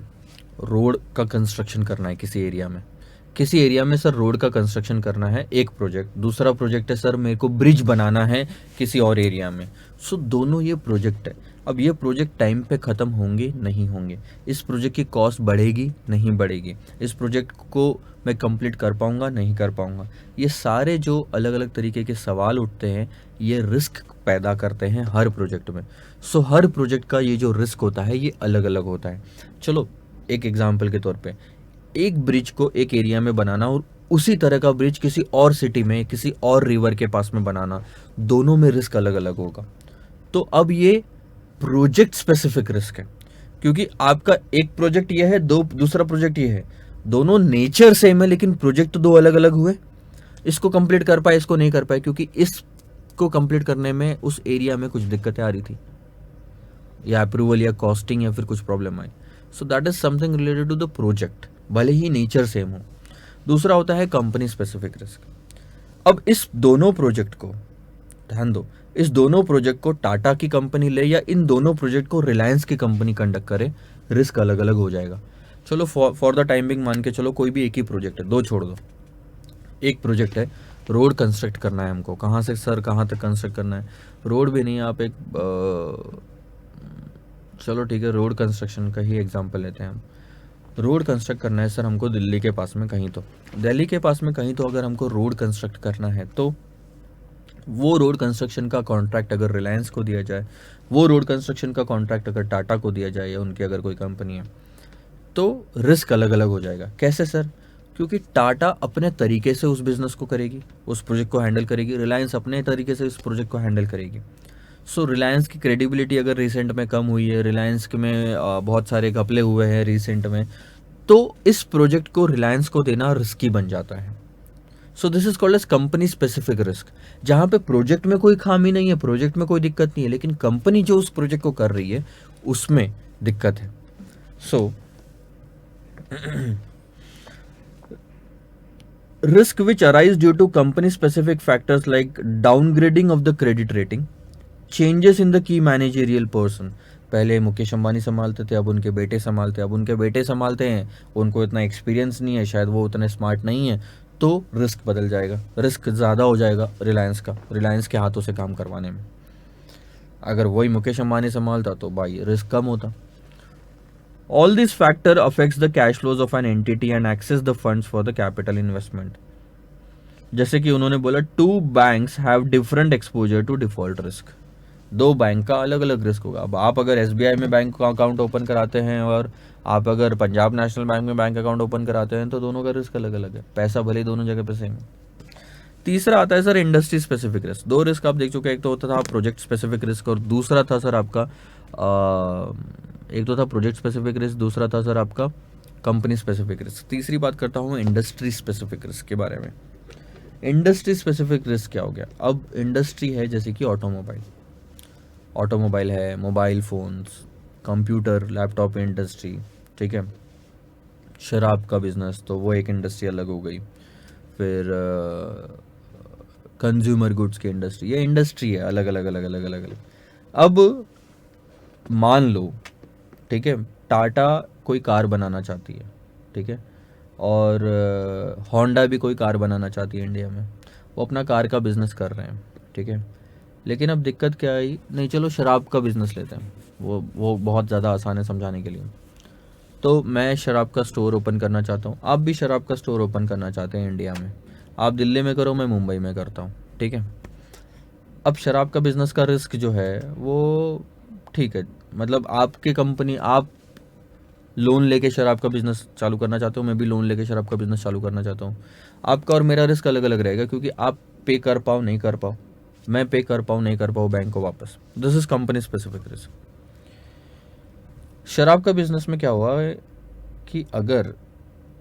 रोड का कंस्ट्रक्शन करना है किसी एरिया में, सर रोड का कंस्ट्रक्शन करना है एक प्रोजेक्ट। दूसरा प्रोजेक्ट है सर मेरे को ब्रिज बनाना है किसी और एरिया में। सो दोनों ये प्रोजेक्ट है। अब ये प्रोजेक्ट टाइम पे ख़त्म होंगे नहीं होंगे, इस प्रोजेक्ट की कॉस्ट बढ़ेगी नहीं बढ़ेगी, इस प्रोजेक्ट को मैं कंप्लीट कर पाऊंगा नहीं कर पाऊंगा, ये सारे जो अलग अलग तरीके के सवाल उठते हैं ये रिस्क पैदा करते हैं हर प्रोजेक्ट में। सो हर प्रोजेक्ट का ये जो रिस्क होता है ये अलग अलग होता है। चलो एक एग्जाम्पल के तौर पे, एक ब्रिज को एक एरिया में बनाना और उसी तरह का ब्रिज किसी और सिटी में किसी और रिवर के पास में बनाना, दोनों में रिस्क अलग अलग होगा। तो अब ये प्रोजेक्ट स्पेसिफिक रिस्क है, क्योंकि आपका एक प्रोजेक्ट ये है, दूसरा प्रोजेक्ट ये है, दोनों नेचर सेम है लेकिन प्रोजेक्ट तो दो अलग अलग हुए। इसको कंप्लीट कर पाए, इसको नहीं कर पाए, क्योंकि इसको कंप्लीट करने में उस एरिया में कुछ दिक्कतें आ रही थी, या अप्रूवल या कॉस्टिंग या फिर कुछ प्रॉब्लम आई। So that is something related to the project, भले ही नेचर सेम हो। दूसरा होता है कंपनी स्पेसिफिक रिस्क। अब इस दोनों प्रोजेक्ट को ध्यान दो, इस दोनों प्रोजेक्ट को टाटा की कंपनी ले या इन दोनों प्रोजेक्ट को रिलायंस की कंपनी कंडक्ट करे, रिस्क अलग अलग हो जाएगा। चलो फॉर द टाइमिंग मान के चलो कोई भी एक ही प्रोजेक्ट है, दो छोड़ दो। एक प्रोजेक्ट है, रोड कंस्ट्रक्ट करना है हमको, कहाँ से सर कहाँ तक कंस्ट्रक्ट करना है, रोड भी नहीं, आप एक चलो ठीक है रोड कंस्ट्रक्शन का ही एग्जांपल लेते हैं हम। रोड कंस्ट्रक्ट करना है सर हमको दिल्ली के पास में कहीं, तो दिल्ली के पास में कहीं तो अगर हमको रोड कंस्ट्रक्ट करना है तो वो रोड कंस्ट्रक्शन का कॉन्ट्रैक्ट अगर रिलायंस को दिया जाए, वो रोड कंस्ट्रक्शन का कॉन्ट्रैक्ट अगर टाटा को दिया जाए या उनकी अगर कोई कंपनी है, तो रिस्क अलग अलग हो जाएगा। कैसे सर? क्योंकि टाटा अपने तरीके से उस बिजनेस को करेगी, उस प्रोजेक्ट को हैंडल करेगी, रिलायंस अपने तरीके से इस प्रोजेक्ट को हैंडल करेगी। सो रिलायंस की क्रेडिबिलिटी अगर रिसेंट में कम हुई है, रिलायंस में बहुत सारे घपले हुए हैं रिसेंट में, तो इस प्रोजेक्ट को रिलायंस को देना रिस्की बन जाता है। So this is called as company specific risk, जहां पे प्रोजेक्ट में कोई खामी नहीं है, प्रोजेक्ट में कोई दिक्कत नहीं है, लेकिन कंपनी जो उस प्रोजेक्ट को कर रही है उसमें दिक्कत है। So risk which arise due to company specific factors like downgrading of the credit rating, changes in the key managerial person. पहले मुकेश अंबानी संभालते थे, अब उनके बेटे संभालते हैं, अब उनके बेटे संभालते हैं, उनको इतना एक्सपीरियंस नहीं है, शायद वो उतने स्मार्ट नहीं है, तो रिस्क बदल जाएगा, रिस्क ज़्यादा हो जाएगा रिलायंस का, रिलायंस के हाथों से काम करवाने में। अगर वही मुकेश अंबानी संभालता तो भाई रिस्क कम होता। All this factor affects the cash flows of an entity and access the funds for the capital investment. जैसे कि उन्होंने बोला, two banks have different exposure to default risk. दो बैंक का अलग अलग रिस्क होगा। अब आप अगर एसबीआई में बैंक का अकाउंट ओपन कराते हैं और आप अगर पंजाब नेशनल बैंक में बैंक अकाउंट ओपन कराते हैं तो दोनों का रिस्क अलग अलग है, पैसा भले दोनों जगह पे सेम है। तीसरा आता है सर इंडस्ट्री स्पेसिफिक रिस्क। दो रिस्क आप देख चुके हैं, एक तो होता था प्रोजेक्ट स्पेसिफिक रिस्क और दूसरा था सर आपका एक तो था प्रोजेक्ट स्पेसिफिक रिस्क, दूसरा था सर आपका कंपनी स्पेसिफिक रिस्क। तीसरी बात करता हूँ इंडस्ट्री स्पेसिफिक रिस्क के बारे में। इंडस्ट्री स्पेसिफिक रिस्क क्या हो गया? अब इंडस्ट्री है जैसे कि ऑटोमोबाइल है, mobile phones, computer laptop industry, ठीक है। शराब का बिज़नेस तो वो एक इंडस्ट्री अलग हो गई। फिर कंज्यूमर गुड्स की इंडस्ट्री, ये इंडस्ट्री है अलग अलग अलग अलग अलग अलग। अब मान लो, ठीक है, टाटा कोई कार बनाना चाहती है, ठीक है, और होंडा भी कोई कार बनाना चाहती है इंडिया में। वो अपना कार का बिज़नेस कर रहे हैं, ठीक है। लेकिन अब दिक्कत क्या आई, नहीं चलो शराब का बिज़नेस लेते हैं, वो बहुत ज़्यादा आसान है समझाने के लिए। तो मैं शराब का स्टोर ओपन करना चाहता हूँ, आप भी शराब का स्टोर ओपन करना चाहते हैं इंडिया में। आप दिल्ली में करो, मैं मुंबई में करता हूँ, ठीक है। अब शराब का बिज़नेस का रिस्क जो है वो, ठीक है, मतलब आपकी कंपनी, आप लोन लेके शराब का बिज़नेस चालू करना चाहते हो, मैं भी लोन लेके शराब का बिज़नेस चालू करना चाहता हूँ। आपका और मेरा रिस्क अलग अलग रहेगा, क्योंकि आप पे कर पाओ नहीं कर पाओ, मैं पे कर पाऊँ नहीं कर पाऊँ बैंक को वापस। This is company specific risk. शराब का बिज़नेस में क्या हुआ है कि अगर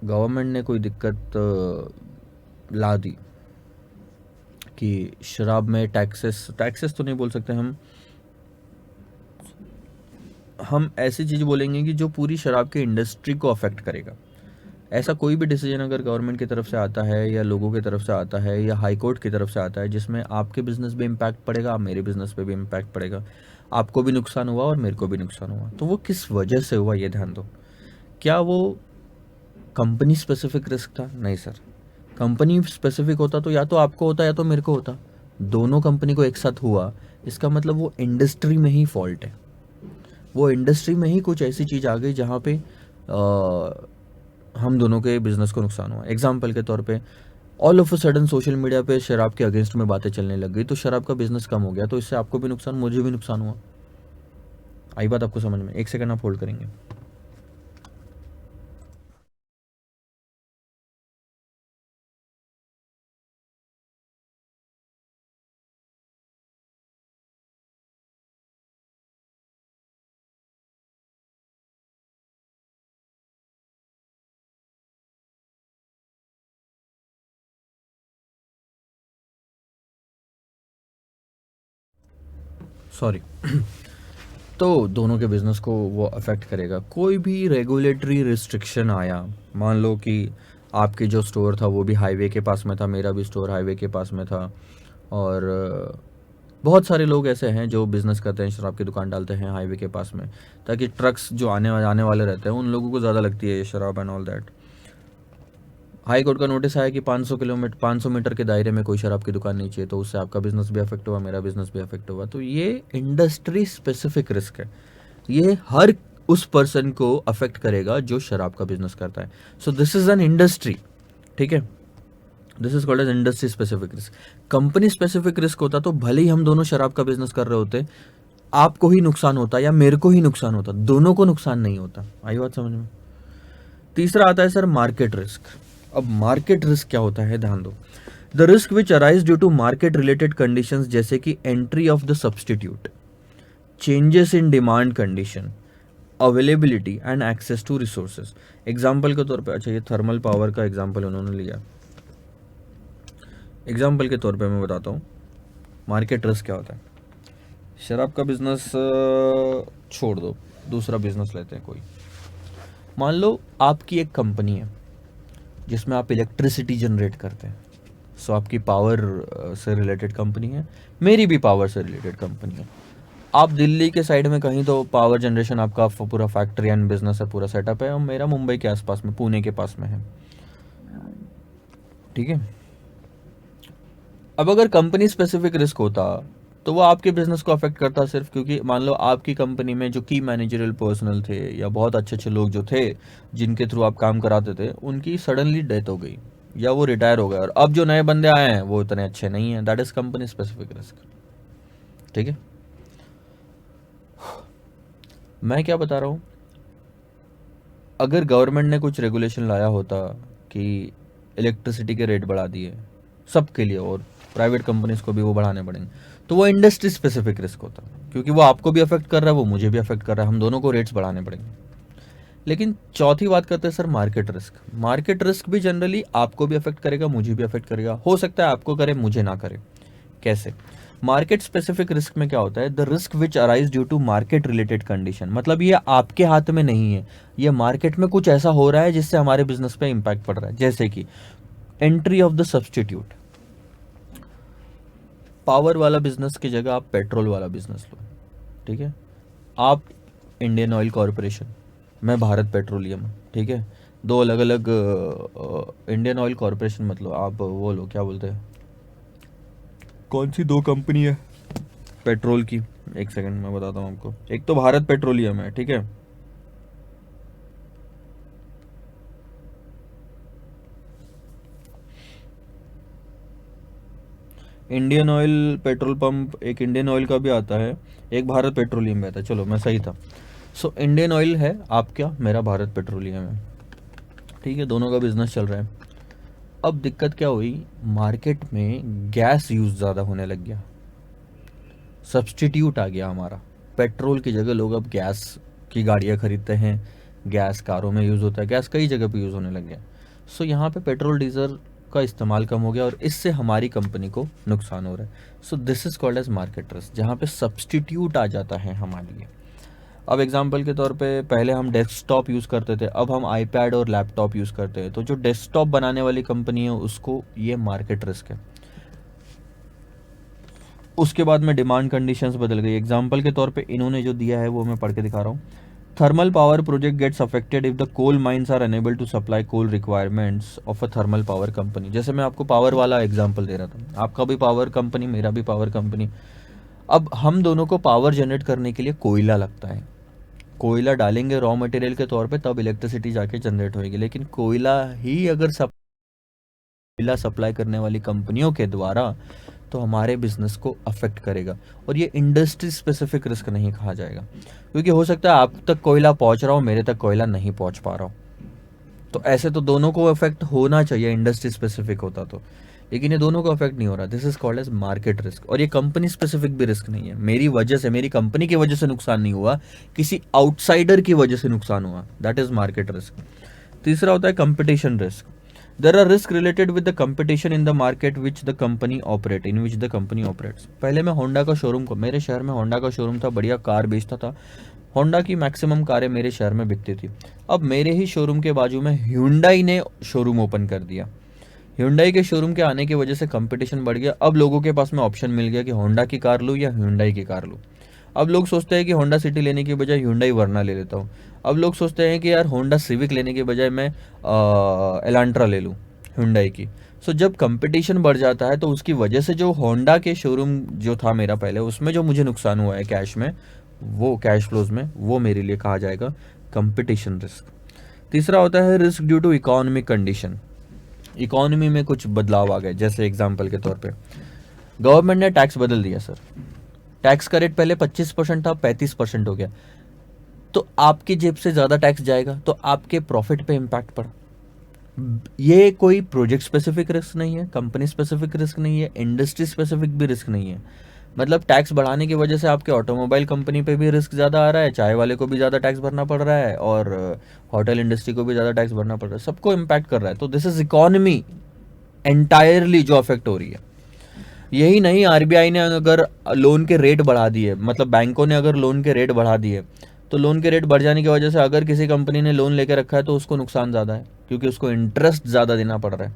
गवर्नमेंट ने कोई दिक्कत ला दी कि शराब में टैक्सेस तो नहीं बोल सकते हम ऐसी चीज़ बोलेंगे कि जो पूरी शराब की इंडस्ट्री को अफेक्ट करेगा। ऐसा कोई भी डिसीजन अगर गवर्नमेंट की तरफ से आता है या लोगों की तरफ से आता है या हाई कोर्ट की तरफ से आता है, जिसमें आपके बिज़नेस पे इम्पैक्ट पड़ेगा, मेरे बिज़नेस पे भी इम्पैक्ट पड़ेगा, आपको भी नुकसान हुआ और मेरे को भी नुकसान हुआ, तो वो किस वजह से हुआ ये ध्यान दो। क्या वो कंपनी स्पेसिफिक रिस्क था? नहीं सर। कंपनी स्पेसिफिक होता तो या तो आपको होता या तो मेरे को होता। दोनों कंपनी को एक साथ हुआ, इसका मतलब वो इंडस्ट्री में ही फॉल्ट है। वो इंडस्ट्री में ही कुछ ऐसी चीज़ आ गई जहाँ पे हम दोनों के बिजनेस को नुकसान हुआ। एग्जाम्पल के तौर पे all of a sudden social media पे शराब के अगेंस्ट में बातें चलने लग गई, तो शराब का बिजनेस कम हो गया, तो इससे आपको भी नुकसान, मुझे भी नुकसान हुआ। आई बात आपको समझ में? एक सेकंड आप होल्ड करेंगे। सॉरी। तो दोनों के बिजनेस को वो अफेक्ट करेगा। कोई भी रेगुलेटरी रिस्ट्रिक्शन आया, मान लो कि आपके जो स्टोर था वो भी हाईवे के पास में था, मेरा भी स्टोर हाईवे के पास में था, और बहुत सारे लोग ऐसे हैं जो बिज़नेस करते हैं, शराब की दुकान डालते हैं हाईवे के पास में, ताकि ट्रक्स जो आने वाले रहते हैं उन लोगों को ज़्यादा लगती है ये शराब and all that. High court का नोटिस आया कि 500 मीटर के दायरे में कोई शराब की दुकान नहीं चाहिए, तो उससे आपका बिजनेस भी अफेक्ट हुआ, मेरा बिजनेस भी अफेक्ट हुआ। तो ये इंडस्ट्री स्पेसिफिक रिस्क है, ये हर उस पर्सन को अफेक्ट करेगा जो शराब का बिजनेस करता है। So this is an industry, ठीक है, this is called as industry specific risk. Company specific risk होता तो भले ही हम दोनों शराब का बिजनेस कर रहे होते, आपको ही नुकसान होता या मेरे को ही नुकसान होता, दोनों को नुकसान नहीं होता। आई बात समझ में? तीसरा आता है सर मार्केट रिस्क। अब मार्केट रिस्क क्या होता है, ध्यान दो। The risk which arise due to market related conditions, जैसे कि entry of the substitute, changes in demand condition, availability and access to resources. Example के तौर पे, अच्छा ये थर्मल पावर का एग्जाम्पल उन्होंने लिया, एग्जाम्पल के तौर पे मैं बताता हूँ मार्केट रिस्क क्या होता है। शराब का बिजनेस छोड़ दो, दूसरा बिजनेस लेते हैं कोई। मान लो आपकी एक कंपनी है जिसमें आप इलेक्ट्रिसिटी जनरेट करते हैं। सो आपकी पावर से रिलेटेड कंपनी है, मेरी भी पावर से रिलेटेड कंपनी है। आप दिल्ली के साइड में कहीं तो पावर जनरेशन आपका पूरा फैक्ट्री एंड बिजनेस है, पूरा सेटअप है, और मेरा मुंबई के आसपास में, पुणे के पास में है, ठीक है। अब अगर कंपनी स्पेसिफिक रिस्क होता तो वो आपके बिजनेस को अफेक्ट करता सिर्फ क्योंकि मान लो आपकी कंपनी में जो की मैनेजरियल पर्सनल थे या बहुत अच्छे अच्छे लोग जो थे जिनके थ्रू आप काम कराते थे, उनकी सडनली डेथ हो गई या वो रिटायर हो गए, और अब जो नए बंदे आए हैं वो इतने अच्छे नहीं हैं। That is company specific risk, ठीक है। मैं क्या बता रहा हूँ, अगर गवर्नमेंट ने कुछ रेगुलेशन लाया होता कि इलेक्ट्रिसिटी के रेट बढ़ा दिए सबके लिए और प्राइवेट कंपनीज को भी वो बढ़ाने पड़ेंगे, तो वो इंडस्ट्री स्पेसिफिक रिस्क होता, क्योंकि वो आपको भी अफेक्ट कर रहा है, वो मुझे भी अफेक्ट कर रहा है, हम दोनों को रेट्स बढ़ाने पड़ेंगे। लेकिन चौथी बात करते हैं sir market risk. Market risk भी जनरली आपको भी अफेक्ट करेगा, मुझे भी अफेक्ट करेगा, हो सकता है आपको करे मुझे ना करे। कैसे? मार्केट स्पेसिफिक रिस्क में क्या होता है, the risk which arise due to market related condition, मतलब ये आपके हाथ में नहीं है, ये मार्केट में कुछ ऐसा हो रहा है जिससे हमारे बिजनेस पे इंपैक्ट पड़ रहा है। जैसे कि entry of the substitute, power वाला बिजनेस की जगह आप पेट्रोल वाला बिजनेस लो, ठीक है। आप इंडियन ऑयल कॉरपोरेशन, मैं भारत पेट्रोलियम, ठीक है, दो अलग अलग इंडियन ऑयल कॉरपोरेशन, मतलब आप वो लो, क्या बोलते हैं, कौन सी दो कंपनी है पेट्रोल की, एक सेकंड मैं बताता हूँ आपको। एक तो भारत पेट्रोलियम है, ठीक है, इंडियन ऑयल पेट्रोल पंप, एक इंडियन ऑयल का भी आता है, एक भारत पेट्रोलियम भी आता है, चलो मैं सही था। सो इंडियन ऑयल है आपका, मेरा भारत पेट्रोलियम है, ठीक है, दोनों का बिजनेस चल रहा है। अब दिक्कत क्या हुई, मार्केट में गैस यूज़ ज़्यादा होने लग गया, सब्सटीट्यूट आ गया हमारा, पेट्रोल की जगह लोग अब गैस की गाड़ियाँ खरीदते हैं, गैस कारों में यूज़ होता है, गैस कई जगह पे यूज़ होने लग गया। सो यहाँ पे पेट्रोल डीजल का इस्तेमाल कम हो गया और इससे हमारी कंपनी को नुकसान हो रहा है। So this is called as market risk, जहाँ पे सब्सटीट्यूट आ जाता है हमारे लिए। अब एग्जांपल के तौर पे पहले हम डेस्कटॉप यूज़ करते थे, अब हम आईपैड और लैपटॉप यूज़ करते हैं, तो जो डेस्कटॉप बनाने वाली कंपनी है उसको ये मार्केट रिस्क है। उसके बाद में डिमांड कंडीशंस बदल गई। एग्जांपल के तौर पे इन्होंने जो दिया है वो मैं पढ़ के दिखा रहा हूँ। Thermal power project gets affected if the coal mines are unable to supply coal requirements of a thermal power company. जैसे मैं आपको पावर वाला एग्जांपल दे रहा था, आपका भी पावर कंपनी, मेरा भी पावर कंपनी। अब हम दोनों को पावर जनरेट करने के लिए कोयला लगता है, कोयला डालेंगे रॉ मटेरियल के तौर पे, तब इलेक्ट्रिसिटी जाके जनरेट होगी। लेकिन कोयला ही अगर कोयला सप्लाई करने वाली कंपनियों के द्वारा, तो हमारे बिजनेस को अफेक्ट करेगा। और ये इंडस्ट्री स्पेसिफिक रिस्क नहीं कहा जाएगा, क्योंकि हो सकता है आप तक कोयला पहुंच रहा हो, मेरे तक कोयला नहीं पहुंच पा रहा हो, तो ऐसे तो दोनों को अफेक्ट होना चाहिए इंडस्ट्री स्पेसिफिक होता तो, लेकिन ये दोनों को अफेक्ट नहीं हो रहा। This is called as market risk. और ये कंपनी स्पेसिफिक भी रिस्क नहीं है, मेरी वजह से, मेरी कंपनी की वजह से नुकसान नहीं हुआ, किसी आउटसाइडर की वजह से नुकसान हुआ, दैट इज मार्केट रिस्क। तीसरा होता है competition risk. There are risk related with the competition in the market which the company operate, in which the company operates. पहले मैं होंडा का शोरूम को, मेरे शहर में होंडा का शोरूम था, बढ़िया कार बेचता था, होंडा की मैक्सिमम कारें मेरे शहर में बिकती थी। अब मेरे ही शोरूम के बाजू में hyundai ने शोरूम ओपन कर दिया। hyundai के शोरूम के आने की वजह से कंपटीशन बढ़ गया। अब लोगों के पास में ऑप्शन मिल गया कि होंडा की कार लूँ या hyundai की कार लूँ। अब लोग सोचते हैं कि होंडा सिटी लेने की बजाय hyundai वर्ना ले लेता हूँ। अब लोग सोचते हैं कि यार होंडा सिविक लेने के बजाय मैं एलांट्रा ले लूँ hyundai की। सो जब कंपटीशन बढ़ जाता है तो उसकी वजह से जो होंडा के शोरूम जो था मेरा पहले, उसमें जो मुझे नुकसान हुआ है कैश में, वो कैश फ्लोज में, वो मेरे लिए कहा जाएगा कंपटीशन रिस्क। तीसरा होता है risk due to economic condition. Economy में कुछ बदलाव आ गए, जैसे एग्जांपल के तौर पे गवर्नमेंट ने टैक्स बदल दिया सर, टैक्स का रेट पहले 25% था, 35% हो गया, तो आपकी जेब से ज़्यादा टैक्स जाएगा, तो आपके प्रॉफिट पे इम्पैक्ट पड़ा। ये कोई प्रोजेक्ट स्पेसिफिक रिस्क नहीं है, कंपनी स्पेसिफिक रिस्क नहीं है, इंडस्ट्री स्पेसिफिक भी रिस्क नहीं है। मतलब टैक्स बढ़ाने की वजह से आपके ऑटोमोबाइल कंपनी पे भी रिस्क ज़्यादा आ रहा है, चाय वाले को भी ज़्यादा टैक्स भरना पड़ रहा है, और होटल इंडस्ट्री को भी ज़्यादा टैक्स भरना पड़ रहा है, सबको इम्पैक्ट कर रहा है। तो दिस इज इकोनॉमी एंटायरली जो अफेक्ट हो रही है। यही नहीं, आरबीआई ने अगर लोन के रेट बढ़ा दिए, मतलब बैंकों ने अगर लोन के रेट बढ़ा दिए, तो लोन के रेट बढ़ जाने की वजह से अगर किसी कंपनी ने लोन लेकर रखा है तो उसको नुकसान ज़्यादा है, क्योंकि उसको इंटरेस्ट ज़्यादा देना पड़ रहा है।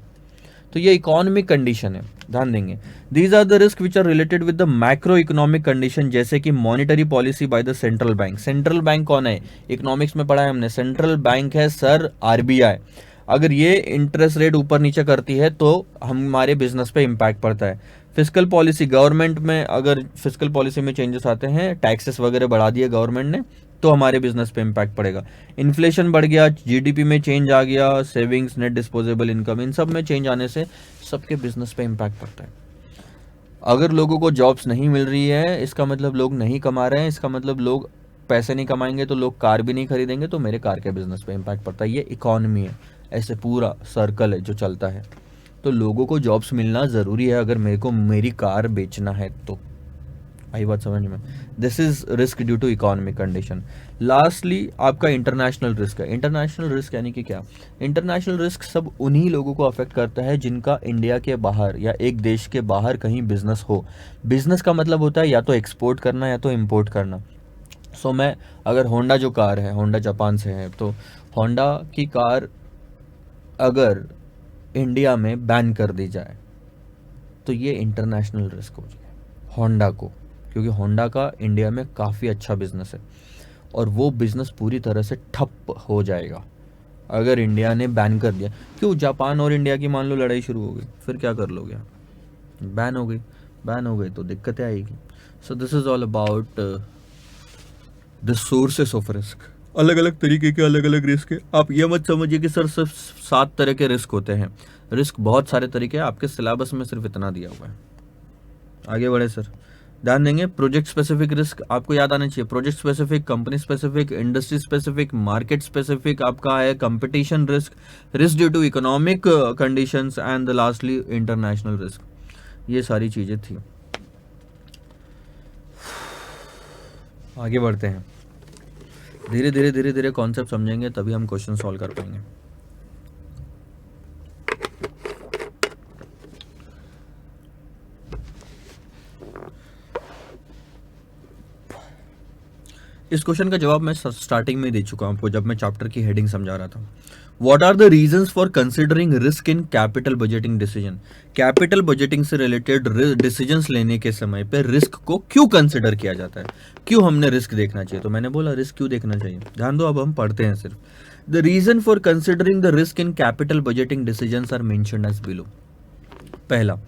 तो ये इकोनॉमिक कंडीशन है, ध्यान देंगे। These are the risk which are related with the macro economic condition, जैसे कि monetary policy by the central bank. Central bank कौन है, इकोनॉमिक्स में पढ़ा है हमने, सेंट्रल बैंक है सर आरबीआई। अगर ये इंटरेस्ट रेट ऊपर नीचे करती है तो हमारे बिजनेस पे इम्पैक्ट पड़ता है। फिजिकल पॉलिसी, गवर्नमेंट में अगर फिजिकल पॉलिसी में चेंजेस आते हैं, टैक्सेस वगैरह बढ़ा दिए गवर्नमेंट ने, तो हमारे बिजनेस पे इम्पैक्ट पड़ेगा। इन्फ्लेशन बढ़ गया, जीडीपी में चेंज आ गया, सेविंग्स, नेट डिस्पोजेबल इनकम, इन सब में चेंज आने से सबके बिजनेस पे इम्पैक्ट पड़ता है। अगर लोगों को जॉब्स नहीं मिल रही है, इसका मतलब लोग नहीं कमा रहे हैं, इसका मतलब लोग पैसे नहीं कमाएंगे तो लोग कार भी नहीं खरीदेंगे, तो मेरे कार के बिजनेस पे इम्पैक्ट पड़ता है। ये इकोनॉमी है, ऐसे पूरा सर्कल है जो चलता है। तो लोगों को जॉब्स मिलना ज़रूरी है अगर मेरे को मेरी कार बेचना है तो, आई बात समझ में? This is risk due to economic condition. Lastly आपका इंटरनेशनल रिस्क है। इंटरनेशनल रिस्क यानी कि क्या? इंटरनेशनल रिस्क सब उन्हीं लोगों को अफेक्ट करता है जिनका इंडिया के बाहर या एक देश के बाहर कहीं बिजनेस हो। बिजनेस का मतलब होता है या तो एक्सपोर्ट करना या तो इम्पोर्ट करना। सो मैं अगर होंडा जो कार है, होंडा जापान से है, तो होंडा की कार अगर इंडिया में बैन कर दी जाए तो ये इंटरनेशनल रिस्क हो जाए होंडा को, क्योंकि होंडा का इंडिया में काफ़ी अच्छा बिजनेस है और वो बिजनेस पूरी तरह से ठप हो जाएगा अगर इंडिया ने बैन कर दिया। क्यों? जापान और इंडिया की मान लो लड़ाई शुरू हो गई, फिर क्या कर लोगे आप? बैन हो गई। बैन हो गई तो दिक्कतें आएगी। सो this is all about the sources of risk. अलग अलग तरीके के अलग अलग रिस्क है। आप ये मत समझिए कि सर सिर्फ 7 तरह के रिस्क होते हैं। रिस्क बहुत सारे तरीके हैं, आपके सिलेबस में सिर्फ इतना दिया हुआ है। आगे बढ़े सर, ध्यान देंगे। प्रोजेक्ट स्पेसिफिक रिस्क आपको याद आना चाहिए। Project specific, company specific, industry specific, market specific आपका है, competition risk, risk due to economic conditions and lastly international risk. ये सारी चीजें थी। आगे बढ़ते हैं। धीरे धीरे धीरे धीरे कॉन्सेप्ट समझेंगे तभी हम क्वेश्चन सॉल्व कर पाएंगे। इस क्वेश्चन का जवाब मैं स्टार्टिंग में दे चुका हूं आपको जब मैं चैप्टर की हेडिंग समझा रहा था। What are the reasons for considering risk in capital budgeting decision? Capital budgeting से रिलेटेड डिसीजंस लेने के समय पे रिस्क को क्यों कंसिडर किया जाता है, क्यों हमने रिस्क देखना चाहिए? तो मैंने बोला रिस्क क्यों देखना चाहिए, ध्यान दो, अब हम पढ़ते हैं सिर्फ। The reason for considering the risk in capital budgeting decisions are mentioned as below. पहला,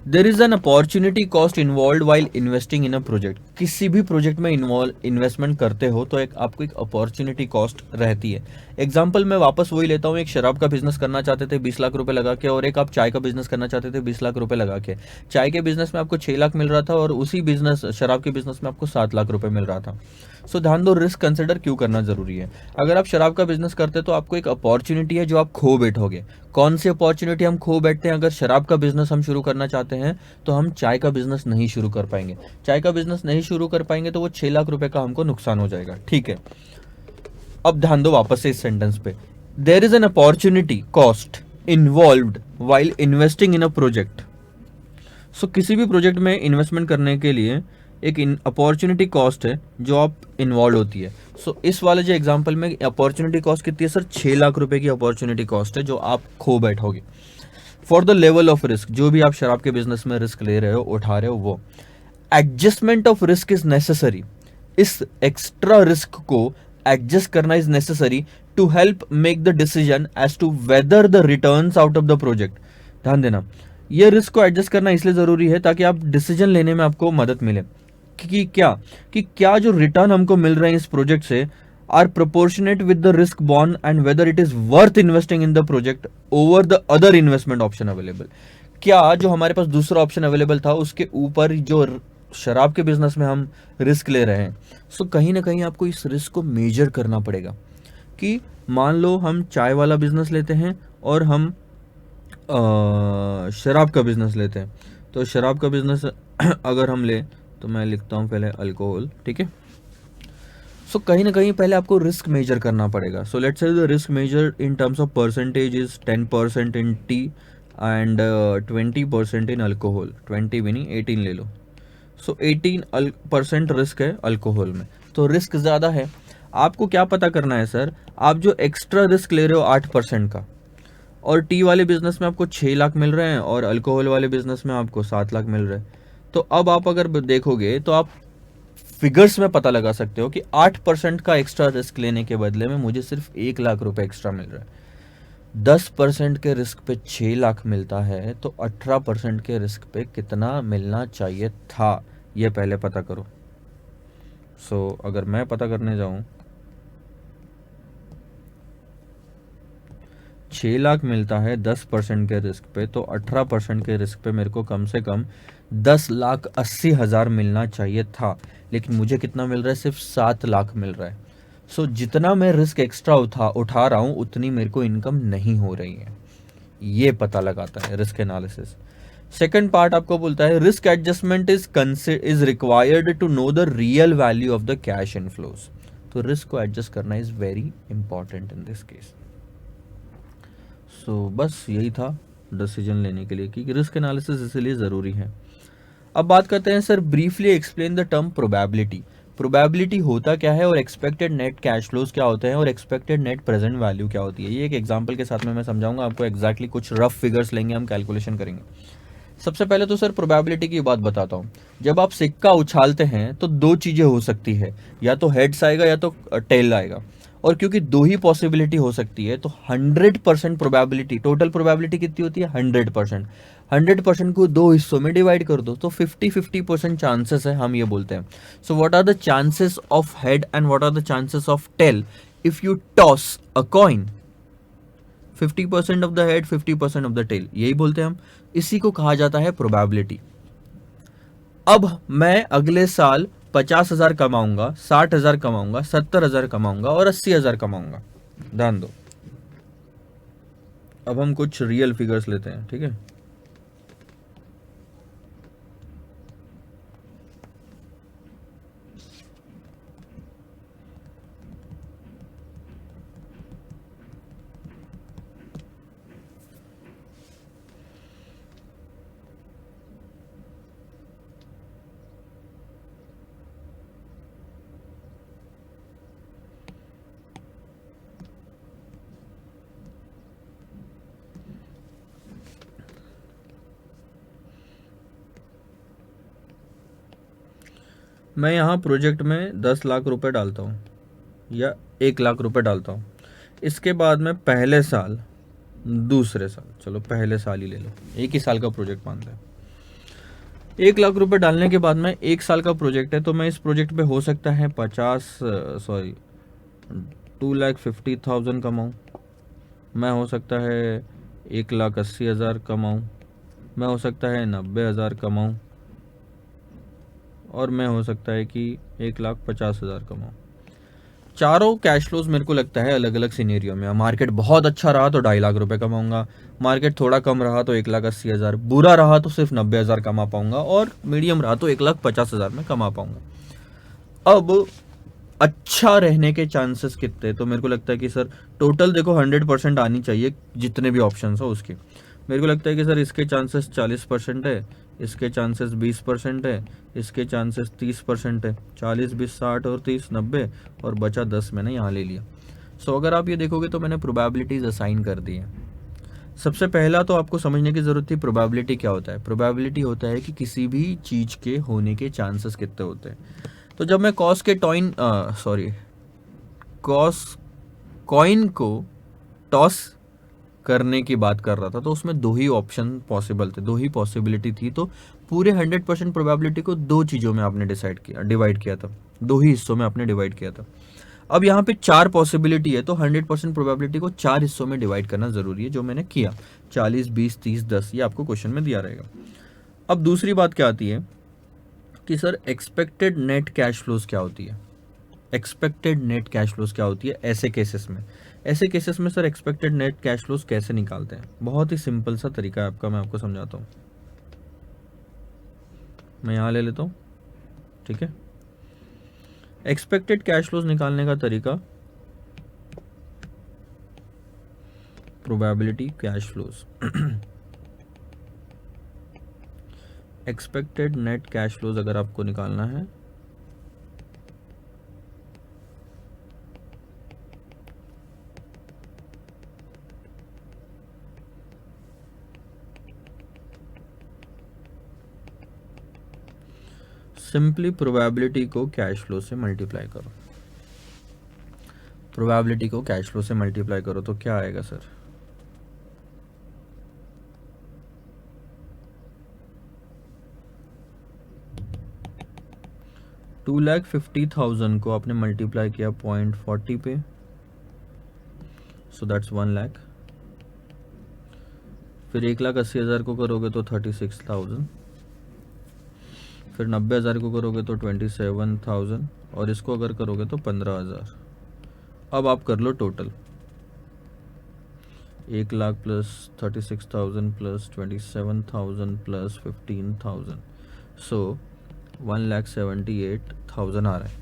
there is an opportunity cost involve while investing in a project. किसी भी प्रोजेक्ट में इन्वेस्टमेंट करते हो तो आपको एक अपॉर्चुनिटी कॉस्ट रहती है। एग्जाम्पल मैं वापस वही लेता हूँ, एक शराब का बिजनेस करना चाहते थे 20 लाख रुपए लगा के, और एक आप चाय का बिजनेस करना चाहते थे 20 लाख रुपए लगा के। चाय के बिजनेस में आपको 6 लाख मिल रहा था और उसी बिजनेस शराब के बिजनेस में आपको 7 लाख रुपए मिल रहा था। सो ध्यान दो, रिस्क कंसिडर क्यों करना जरूरी है। अगर आप शराब का बिजनेस करते तो आपको एक अपॉर्चुनिटी है जो आप खो बैठोगे। कौन सी अपॉर्चुनिटी हम खो बैठते हैं? अगर शराब का बिजनेस हम शुरू करना चाहते हैं तो हम चाय का बिजनेस नहीं शुरू कर पाएंगे। चाय का बिजनेस नहीं शुरू कर पाएंगे तो वो 6 लाख रुपए का हमको नुकसान हो जाएगा। ठीक है, अब ध्यान दो वापस से इस सेंटेंस पे। There is an opportunity cost involved while investing in a project. So किसी भी प्रोजेक्ट में इन्वेस्टमेंट करने के लिए एक अपॉर्चुनिटी कॉस्ट है जो आप इन्वॉल्व होती है। सो इस वाले जो एग्जांपल में अपॉर्चुनिटी कॉस्ट कितनी है सर? 6 लाख रुपए की अपॉर्चुनिटी कॉस्ट है जो आप खो बैठोगे। For the level of risk, जो भी आप शराब के बिजनेस में रिस्क ले रहे हो, उठा रहे हो, वो adjustment of risk is necessary. इस एक्स्ट्रा रिस्क को एडजस्ट करना is necessary to help make the decision as to whether the returns out of the project. ध्यान देना, ये रिस्क को एडजस्ट करना इसलिए जरूरी है ताकि आप डिसीजन लेने में आपको मदद मिले कि क्या जो रिटर्न हमको मिल रहे हैं इस प्रोजेक्ट से are proportionate with the risk borne and whether it is worth investing in the project over the other investment option available. क्या जो हमारे पास दूसरा ऑप्शन अवेलेबल था उसके ऊपर जो शराब के बिजनेस में हम रिस्क ले रहे हैं। सो कहीं ना कहीं आपको इस रिस्क को मेजर करना पड़ेगा कि मान लो हम चाय वाला बिजनेस लेते हैं और हम शराब का बिजनेस लेते हैं। तो शराब का बिजनेस अगर हम ले तो मैं लिखता हूँ पहले अल्कोहल। ठीक है, सो कहीं ना कहीं पहले आपको रिस्क मेजर करना पड़ेगा। So let's say the risk measure in terms of percentage is 10% in T and 20% in alcohol. 20 भी नहीं, 18 ले लो। सो 18% रिस्क है अल्कोहल में, तो रिस्क ज़्यादा है। आपको क्या पता करना है सर? आप जो एक्स्ट्रा रिस्क ले रहे हो 8% का, और टी वाले बिजनेस में आपको 6 लाख मिल रहे हैं और अल्कोहल वाले बिजनेस में आपको 7 लाख मिल रहे हैं। तो अब आप अगर देखोगे तो आप फिगर्स में पता लगा सकते हो कि 8% का एक्स्ट्रा रिस्क लेने के बदले में मुझे सिर्फ 1 लाख रुपए एक्स्ट्रा मिल रहा है। 10% के रिस्क पे 6 लाख मिलता है तो 18% के रिस्क पे कितना मिलना चाहिए था, ये पहले पता करो। सो अगर मैं पता करने जाऊं, 6 लाख मिलता है 10% के रिस्क पे, तो 18% के रिस्क पे मेरे को कम से कम 10,80,000 मिलना चाहिए था, लेकिन मुझे कितना मिल रहा है? सिर्फ 7 लाख मिल रहा है। सो जितना मैं रिस्क एक्स्ट्रा उठा रहा हूँ उतनी मेरे को इनकम नहीं हो रही है। ये पता लगाता है रिस्क एनालिसिस। सेकंड पार्ट आपको बोलता है risk adjustment is required to know the real value of the cash inflows. तो रिस्क को एडजस्ट करना is very important in this case. So बस यही था डिसीजन लेने के लिए कि रिस्क एनालिसिस इसलिए ज़रूरी है। अब बात करते हैं sir, briefly explain the term probability. Probability होता क्या है और एक्सपेक्टेड नेट कैश फ्लोज क्या होते हैं और एक्सपेक्टेड नेट प्रेजेंट वैल्यू क्या होती है, ये एक एग्जांपल के साथ में मैं समझाऊंगा आपको। एग्जैक्टली कुछ रफ फिगर्स लेंगे, हम कैलकुलेशन करेंगे। सबसे पहले तो सर प्रोबेबिलिटी की बात बताता हूँ। जब आप सिक्का उछालते हैं तो दो चीज़ें हो सकती है, या तो हेड्स आएगा या तो टेल आएगा। और क्योंकि दो ही पॉसिबिलिटी हो सकती है तो 100% प्रोबेबिलिटी, टोटल प्रोबेबिलिटी कितनी होती है 100%। 100% को दो हिस्सों में डिवाइड कर दो तो 50-50% चांसेस है, हम ये बोलते हैं। So what are the chances of head and what are the chances of tail if you toss a coin? 50% of the head, 50% of the tail, यही बोलते हैं हम। इसी को कहा जाता है प्रोबेबिलिटी। अब मैं अगले साल 50,000 कमाऊंगा, 60,000 कमाऊंगा, 70,000 कमाऊंगा और 80,000 कमाऊंगा। ध्यान दो, अब हम कुछ रियल फिगर्स लेते हैं, ठीक है। मैं यहाँ प्रोजेक्ट में 10 लाख रुपए डालता हूँ या 1 लाख रुपए डालता हूँ। इसके बाद में पहले साल, दूसरे साल, चलो पहले साल ही ले लो, एक ही साल का प्रोजेक्ट मानते हैं। 1 लाख रुपए डालने के बाद में 1 साल का प्रोजेक्ट है तो मैं इस प्रोजेक्ट पे हो सकता है 2,50,000 कमाऊँ, मैं हो सकता है 1,80,000 कमाऊँ, मैं हो सकता है 90,000 कमाऊँ, और मैं हो सकता है कि 1,50,000 कमाऊँ। चारों कैश फ्लोज मेरे को लगता है अलग अलग सिनेरियो में। मार्केट बहुत अच्छा रहा तो 2.5 लाख रुपए कमाऊंगा, मार्केट थोड़ा कम रहा तो 1,80,000, बुरा रहा तो सिर्फ 90,000 कमा पाऊंगा, और मीडियम रहा तो 1,50,000 में कमा पाऊंगा। अब अच्छा रहने के चांसेस कितने, तो मेरे को लगता है कि सर टोटल देखो 100% आनी चाहिए जितने भी ऑप्शन हो उसके। मेरे को लगता है कि सर इसके चांसेस 40% है, इसके चांसेस 20% है, इसके चांसेस 30% है। 40, 20, 60 और 30, 90, और बचा 10 मैंने यहाँ ले लिया। सो अगर आप ये देखोगे तो मैंने प्रोबेबिलिटीज असाइन कर दी है। सबसे पहला तो आपको समझने की जरूरत थी प्रोबेबिलिटी क्या होता है। प्रोबेबिलिटी होता है कि किसी भी चीज के होने के चांसेस कितने होते हैं। तो जब मैं कॉइन को टॉस करने की बात कर रहा था तो उसमें दो ही ऑप्शन पॉसिबल थे, दो ही पॉसिबिलिटी थी। तो पूरे 100% प्रोबेबिलिटी को दो चीज़ों में आपने डिवाइड किया था, दो ही हिस्सों में आपने डिवाइड किया था। अब यहाँ पे 4 पॉसिबिलिटी है तो 100% प्रोबेबिलिटी को 4 हिस्सों में डिवाइड करना ज़रूरी है, जो मैंने किया। 40, 20, 30, 10, ये आपको क्वेश्चन में दिया रहेगा। अब दूसरी बात क्या आती है कि sir expected net cash flows क्या होती है। एक्सपेक्टेड नेट कैश फ्लोज क्या होती है ऐसे केसेस में। ऐसे केसेस में sir expected net cash flows कैसे निकालते हैं, बहुत ही सिंपल सा तरीका है आपका, मैं आपको समझाता हूँ। मैं यहाँ ले लेता हूँ, ठीक है। एक्सपेक्टेड कैश फ्लोज निकालने का तरीका, probability cash flows, expected net cash flows अगर आपको निकालना है सिंपली प्रोबेबिलिटी को कैश फ्लो से मल्टीप्लाई करो। प्रोबेबिलिटी को कैश फ्लो से मल्टीप्लाई करो तो क्या आएगा सर, $2,50,000 को आपने मल्टीप्लाई किया 0.40 पे, सो दैट्स 1 लाख। फिर 1,80,000 को करोगे तो 36,000, फिर 90,000 को करोगे तो 27,000, और इसको अगर करोगे तो 15,000। अब आप कर लो total, 1 lakh plus 36,000 plus 27,000 plus 15,000, so 1,78,000 आ रहा है.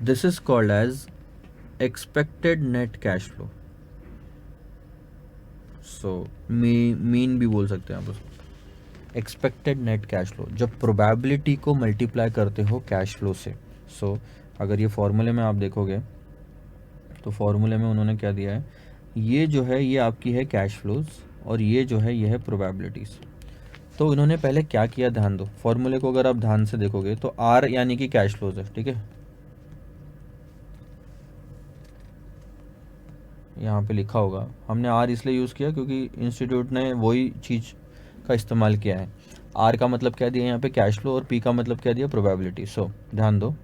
This is called as expected net cash flow. So mean भी बोल सकते हैं आप उसको. एक्सपेक्टेड नेट कैश फ्लो, जब प्रोबेबिलिटी को मल्टीप्लाई करते हो कैश फ्लो से. सो अगर ये फॉर्मूले में आप देखोगे तो फॉर्मूले में उन्होंने क्या दिया है, ये जो है ये आपकी है कैश फ्लोज और ये जो है ये है प्रोबेबिलिटीज़. तो इन्होंने पहले क्या किया, ध्यान दो. फॉर्मूले को अगर आप ध्यान से देखोगे तो आर यानी कि कैश फ्लोज है, ठीक है. यहाँ पे लिखा होगा, हमने आर इसलिए यूज़ किया क्योंकि इंस्टीट्यूट ने वही चीज़ का इस्तेमाल किया है. आर का मतलब क्या दिया यहाँ पे, कैश फ्लो, और पी का मतलब क्या दिया, प्रोबेबिलिटी. सो ध्यान दो,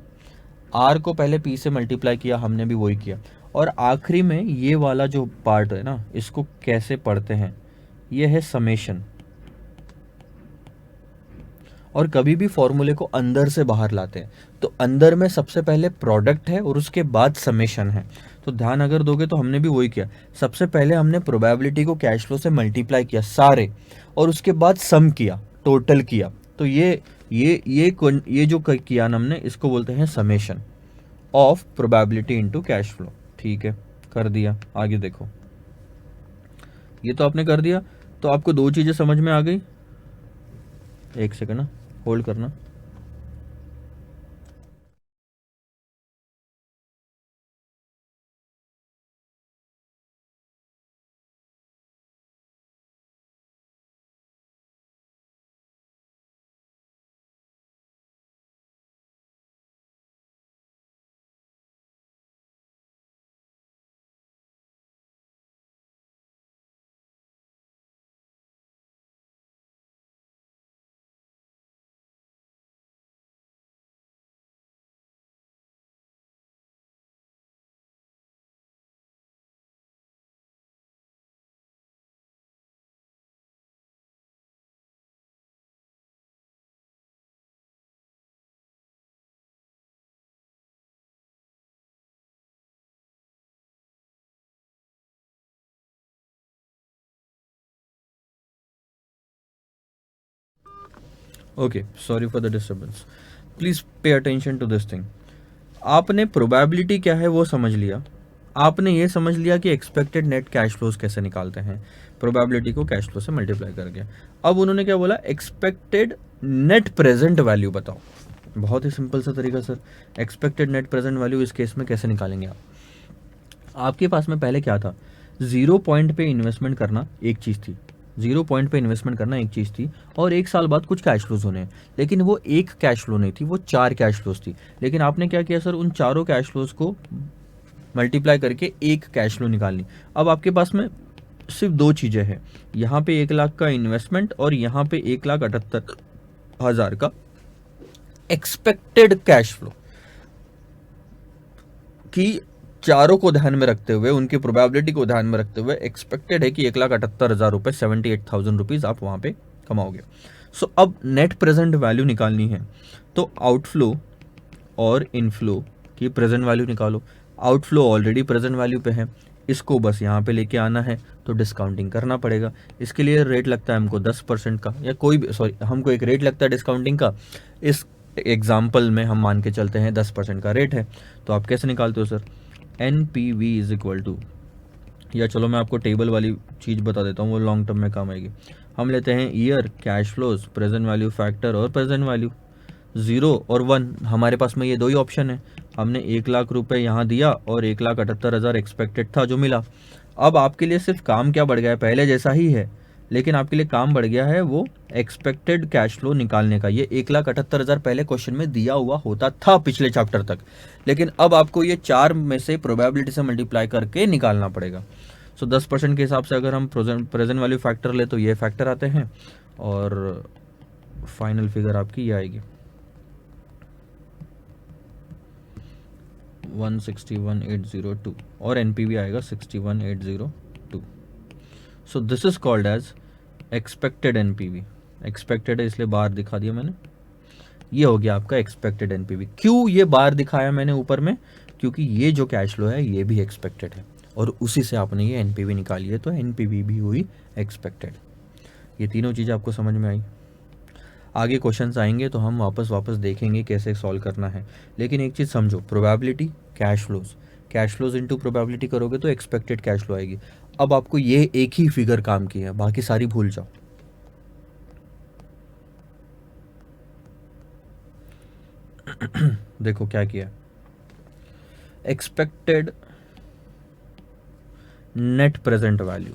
आर को पहले पी से मल्टीप्लाई किया, हमने भी वही किया. और आखिरी में ये वाला जो पार्ट है ना, इसको कैसे पढ़ते हैं, ये है समेशन. और कभी भी फॉर्मूले को अंदर से बाहर लाते हैं तो अंदर में सबसे पहले प्रोडक्ट है और उसके बाद समेशन है. तो ध्यान अगर दोगे तो हमने भी वही किया. सबसे पहले हमने प्रोबेबिलिटी को कैश फ्लो से मल्टीप्लाई किया सारे, और उसके बाद सम किया, टोटल किया. तो ये जो किया ना हमने, इसको बोलते हैं summation of probability into cash flow. ठीक है, कर दिया. आगे देखो, ये तो आपने कर दिया. तो आपको दो चीजें समझ में आ गई. एक सेकंड ना, होल्ड करना. Okay, sorry for the disturbance. Please pay attention to this thing. आपने प्रोबेबिलिटी क्या है वो समझ लिया. आपने ये समझ लिया कि एक्सपेक्टेड नेट कैश फ्लोज कैसे निकालते हैं, प्रोबेबिलिटी को कैश फ्लो से मल्टीप्लाई करके. अब उन्होंने क्या बोला, एक्सपेक्टेड नेट प्रेजेंट वैल्यू बताओ. बहुत ही सिंपल सा तरीका sir. Expected net present value इस केस में कैसे निकालेंगे आप. आपके पास में पहले क्या था, 0 पॉइंट पे इन्वेस्टमेंट करना एक चीज़ थी. 0 पॉइंट पे इन्वेस्टमेंट करना एक चीज़ थी, और 1 साल बाद कुछ कैश फ्लोज होने हैं. लेकिन वो एक कैश फ्लो नहीं थी, वो 4 कैश फ्लोज थी. लेकिन आपने क्या किया सर, उन चारों कैश फ्लोज को मल्टीप्लाई करके एक कैश फ्लो निकालनी. अब आपके पास में सिर्फ दो चीज़ें हैं, यहाँ पे 1 लाख का इन्वेस्टमेंट और यहाँ पे 1,78,000 का एक्सपेक्टेड कैश फ्लो. कि चारों को ध्यान में रखते हुए, उनकी प्रोबेबिलिटी को ध्यान में रखते हुए एक्सपेक्टेड है कि 1,78,000 रुपये, 78,000 रुपीज़ आप वहाँ पे कमाओगे. सो अब नेट प्रेजेंट वैल्यू निकालनी है. तो आउटफ्लो और इनफ्लो की प्रेजेंट वैल्यू निकालो. आउटफ्लो ऑलरेडी प्रेजेंट वैल्यू पे है, इसको बस यहाँ पे लेके आना है, तो डिस्काउंटिंग करना पड़ेगा. इसके लिए रेट लगता है हमको 10% का, या कोई भी, सॉरी, हमको एक रेट लगता है डिस्काउंटिंग का. इस एग्जाम्पल में हम मान के चलते हैं 10% का रेट है. तो आप कैसे निकालते हो sir, NPV is equal to, या चलो मैं आपको टेबल वाली चीज़ बता देता हूँ, वो लॉन्ग टर्म में काम आएगी. हम लेते हैं year, cash flows, present value factor और प्रेजेंट वैल्यू. 0 और 1 हमारे पास में ये दो ही ऑप्शन है. हमने 1 लाख रुपए यहाँ दिया और 1,78,000 एक्सपेक्टेड था जो मिला. अब आपके लिए सिर्फ काम क्या बढ़ गया है, पहले जैसा ही है, लेकिन आपके लिए काम बढ़ गया है वो एक्सपेक्टेड कैश फ्लो निकालने का. ये 1,78,000 पहले क्वेश्चन में दिया हुआ होता था पिछले चैप्टर तक, लेकिन अब आपको ये 4 में से प्रोबेबिलिटी से मल्टीप्लाई करके निकालना पड़ेगा. सो 10% के हिसाब से अगर हम प्रेजेंट वैल्यू फैक्टर ले तो ये फैक्टर आते हैं, और फाइनल फिगर आपकी ये आएगी 161,802, और NPV आएगा 61,802. So this is called as expected NPV. Expected है इसलिए बार दिखा दिया मैंने. ये हो गया आपका एक्सपेक्टेड NPV. क्यों ये बार दिखाया मैंने ऊपर में, क्योंकि ये जो कैश फ्लो है ये भी एक्सपेक्टेड है. और उसी से आपने ये एनपीवी निकाली है, तो एनपीवी भी हुई एक्सपेक्टेड। ये तीनों चीज़ें आपको समझ में आई। आगे क्वेश्चंस आएंगे तो हम वापस देखेंगे कैसे सॉल्व करना है। लेकिन एक चीज़ समझो, probability cash flows into probability करोगे तो एक्सपेक्टेड कैश फ्लो आएगी। अब आपको ये एक ही फिगर काम की है, बाकी सारी भूल जाओ। देखो क्या किया, एक्सपेक्टेड नेट प्रेजेंट वैल्यू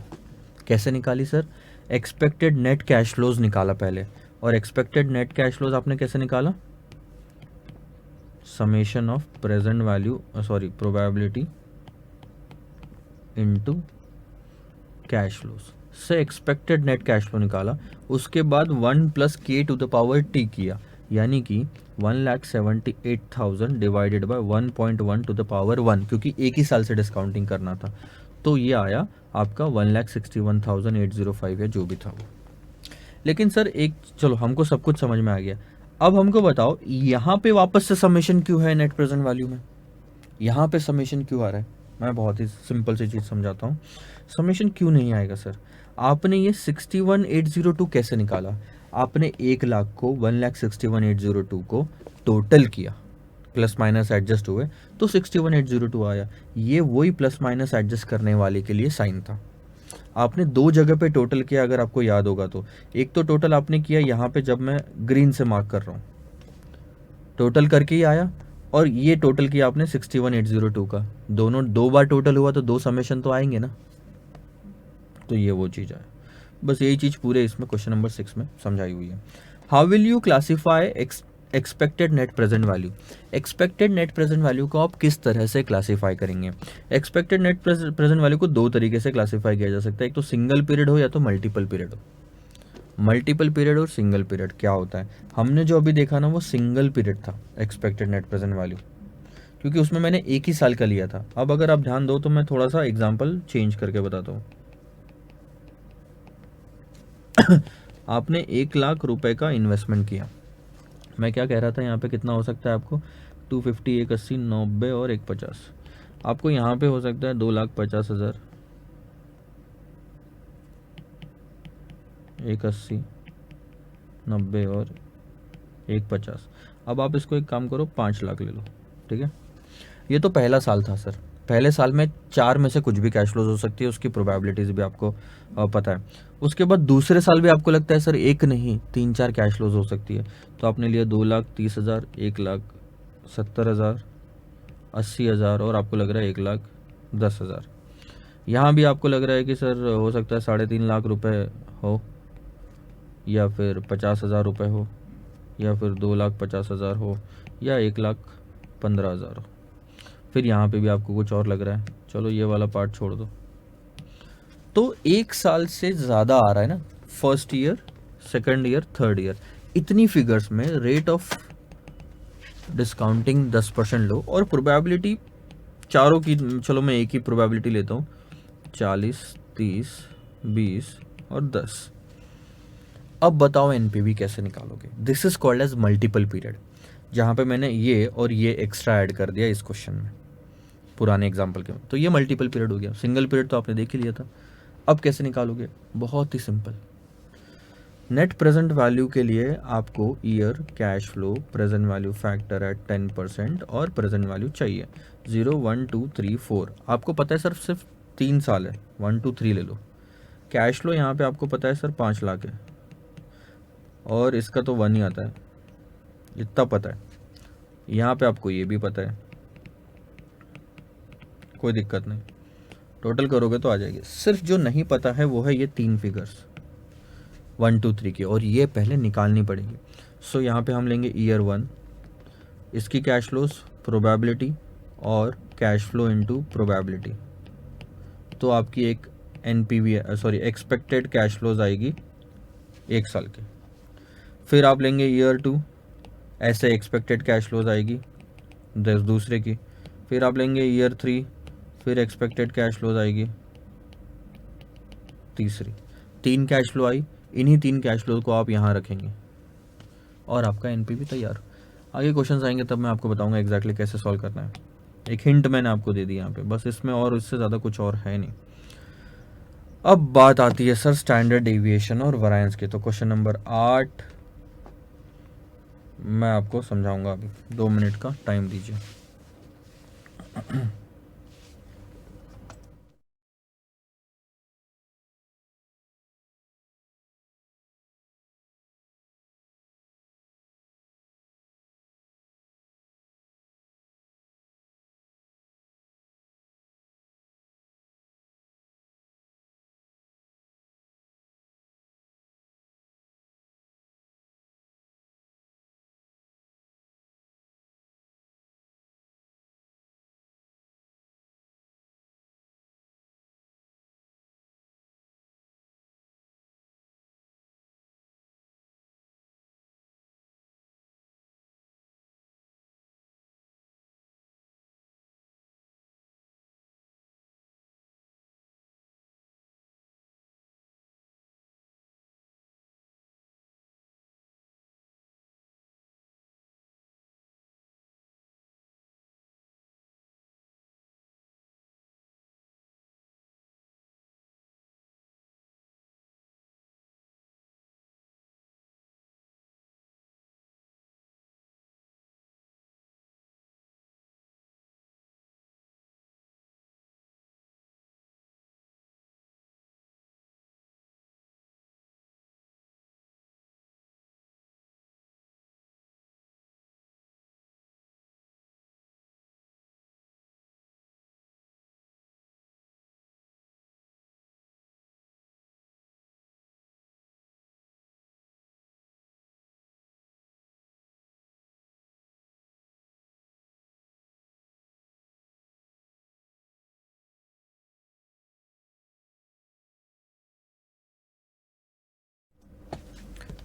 कैसे निकाली sir, expected net cash flows निकाला पहले, और एक्सपेक्टेड नेट कैश फ्लोज आपने कैसे निकाला, summation of present value probability into cash flows से एक्सपेक्टेड नेट कैश फ्लो निकाला। उसके बाद 1 + k⁻t किया, यानी कि 1,78,000 डिवाइडेड बाय 1.1 क्योंकि एक ही साल से डिस्काउंटिंग करना था, तो ये आया आपका 1,61,805 या जो भी था वो। लेकिन सर एक, चलो हमको सब कुछ समझ में आ गया, अब हमको बताओ यहाँ पे वापस से समेशन क्यों है नेट प्रेजेंट वैल्यू में, यहाँ पे समेशन क्यों आ रहा है। मैं बहुत ही सिंपल सी चीज़ समझाता हूँ, समेशन क्यों नहीं आएगा सर। आपने ये 61,802 कैसे निकाला, आपने 1,00,000 को 1,61,802 को टोटल किया, प्लस माइनस एडजस्ट हुए तो 61,802 आया। ये वही प्लस माइनस एडजस्ट करने वाले के लिए साइन था। आपने दो जगह पे टोटल किया, अगर आपको याद होगा तो। एक तो टोटल आपने किया यहाँ पे, जब मैं ग्रीन से मार्क कर रहा हूँ टोटल करके ही आया, और ये टोटल किया आपने 61,802 का। दोनों दो बार टोटल हुआ तो दो समेशन तो आएंगे ना, तो ये वो चीज़ है। बस यही चीज़ पूरे इसमें क्वेश्चन नंबर 6 में समझाई हुई है। How will you classify expected net present value, expected net present value को आप किस तरह से क्लासीफाई करेंगे। एक्सपेक्टेड नेट प्रेजेंट वैल्यू को दो तरीके से क्लासीफाई किया जा सकता है, एक तो सिंगल पीरियड हो या तो मल्टीपल पीरियड हो। मल्टीपल पीरियड और सिंगल पीरियड क्या होता है, हमने जो अभी देखा ना वो सिंगल पीरियड था एक्सपेक्टेड नेट प्रेजेंट वैल्यू, क्योंकि उसमें मैंने एक ही साल का लिया था। अब अगर आप ध्यान दो तो मैं थोड़ा सा एग्जांपल चेंज करके बताता हूँ। आपने 1,00,000 रुपए का इन्वेस्टमेंट किया, मैं क्या कह रहा था यहाँ पे कितना हो सकता है आपको, 250, 180, 90 और 150। आपको यहाँ पे हो सकता है 2,50,000, 180, 90 और 150। अब आप इसको एक काम करो 5,00,000 ले लो, ठीक है। ये तो पहला साल था सर, पहले साल में 4 में से कुछ भी कैश फ्लोज हो सकती है, उसकी प्रोबेबिलिटीज भी आपको पता है। उसके बाद दूसरे साल भी आपको लगता है सर एक नहीं 3-4 कैश फ्लोज हो सकती है, तो आपने लिया 2,30,000, 1,70,000, 80,000 और आपको लग रहा है 1,10,000। यहाँ भी आपको लग रहा है कि सर हो सकता है 3.5 लाख रुपए हो, या फिर 50,000 रुपये हो, या फिर 2,50,000 हो, या 1,15,000 हो। फिर यहाँ पे भी आपको कुछ और लग रहा है, चलो ये वाला पार्ट छोड़ दो। तो एक साल से ज़्यादा आ रहा है ना, first year, second year, third year, इतनी फिगर्स में रेट ऑफ डिस्काउंटिंग 10% लो, और प्रोबेबिलिटी चारों की, चलो मैं एक ही प्रोबेबिलिटी लेता हूँ, 40, 30, 20 और 10। अब बताओ एनपीवी कैसे निकालोगे। This is called as multiple period, जहाँ पे मैंने ये और ये एक्स्ट्रा ऐड कर दिया इस क्वेश्चन में पुराने एग्जाम्पल के, तो ये मल्टीपल पीरियड हो गया। सिंगल पीरियड तो आपने देख ही लिया था। अब कैसे निकालोगे, बहुत ही सिंपल। नेट प्रेजेंट वैल्यू के लिए आपको year, cash flow, present value factor at 10% और प्रेजेंट वैल्यू चाहिए 0, 1, 2, 3, 4। आपको पता है सर सिर्फ 3 साल है, 1, 2, 3 ले लो। कैश फ्लो यहाँ पे आपको पता है सर 5,00,000 है, और इसका तो 1 ही आता है, इतना पता है। यहाँ पे आपको ये भी पता है, कोई दिक्कत नहीं, टोटल करोगे तो आ जाएगी। सिर्फ जो नहीं पता है वो है ये 3 फिगर्स 1, 2, 3 की, और ये पहले निकालनी पड़ेगी। सो यहाँ पे हम लेंगे ईयर 1, इसकी कैश फ्लोज, प्रोबेबिलिटी और कैश फ्लो इनटू प्रोबेबिलिटी, तो आपकी एक एनपीवी एक्सपेक्टेड कैश फ्लोज आएगी एक साल के। फिर आप लेंगे ईयर 2, ऐसे एक्सपेक्टेड कैश फ्लोज आएगी 10 दूसरे की। फिर आप लेंगे ईयर 3, फिर एक्सपेक्टेड कैश फ्लोज आएगी तीसरी। 3 कैश फ्लो आई, इन्हीं 3 कैश फ्लो को आप यहाँ रखेंगे और आपका एनपीवी तैयार। आगे क्वेश्चंस आएंगे तब मैं आपको बताऊंगा एग्जैक्टली कैसे सॉल्व करना है। एक हिंट मैंने आपको दे दी यहाँ पे, बस इसमें और इससे ज़्यादा कुछ और है नहीं। अब बात आती है सर स्टैंडर्ड डेविएशन और वरायंस की। तो क्वेश्चन नंबर 8 मैं आपको समझाऊंगा, अभी 2 मिनट का टाइम दीजिए।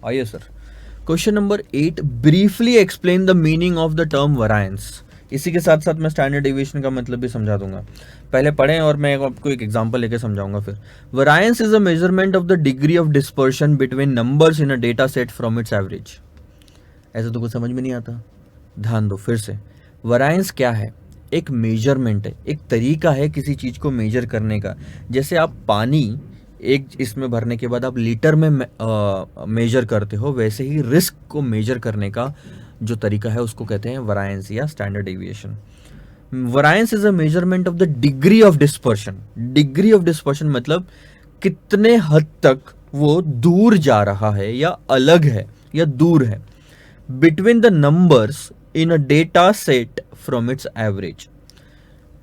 आइए sir, question number 8, briefly explain the meaning of the term variance. इसी के साथ साथ मैं स्टैंडर्ड डेविएशन का मतलब भी समझा दूंगा। पहले पढ़ें और मैं आपको एक एग्जांपल लेके समझाऊंगा फिर। Variance is a measurement of the degree of dispersion between numbers in a data set from its average. ऐसा तो कुछ समझ में नहीं आता, ध्यान दो फिर से। वरायंस क्या है? एक मेजरमेंट है, एक तरीका है किसी चीज को मेजर करने का। जैसे आप पानी एक इसमें भरने के बाद आप लीटर में मेजर करते हो, वैसे ही रिस्क को मेजर करने का जो तरीका है उसको कहते हैं वरायंस या standard deviation. Variance is a measurement of the degree of dispersion. Degree of dispersion मतलब कितने हद तक वो दूर जा रहा है या अलग है या दूर है between the numbers in a data set from its average.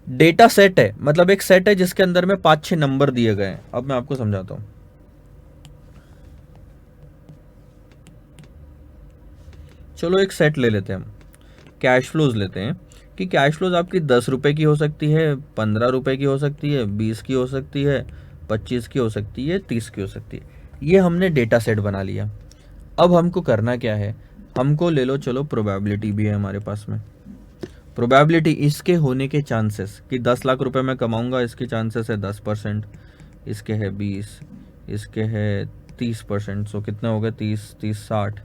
Data set है मतलब एक सेट है जिसके अंदर में 5-6 नंबर दिए गए हैं। अब मैं आपको समझाता हूं। चलो एक सेट ले लेते हैं हम, कैश फ्लोज लेते हैं कि कैश फ्लोज आपकी 10 रुपए की हो सकती है, 15 रुपए की हो सकती है, 20 की हो सकती है, 25 की हो सकती है, 30 की हो सकती है। ये हमने डेटा सेट बना लिया। अब हमको करना क्या है, हमको ले लो, चलो प्रोबेबिलिटी भी है हमारे पास में। प्रोबेबिलिटी इसके होने के चांसेस कि 10 लाख रुपए मैं कमाऊंगा, इसके चांसेस है 10%, इसके है 20, इसके है 30%। सो कितने हो गए, 30 30 60,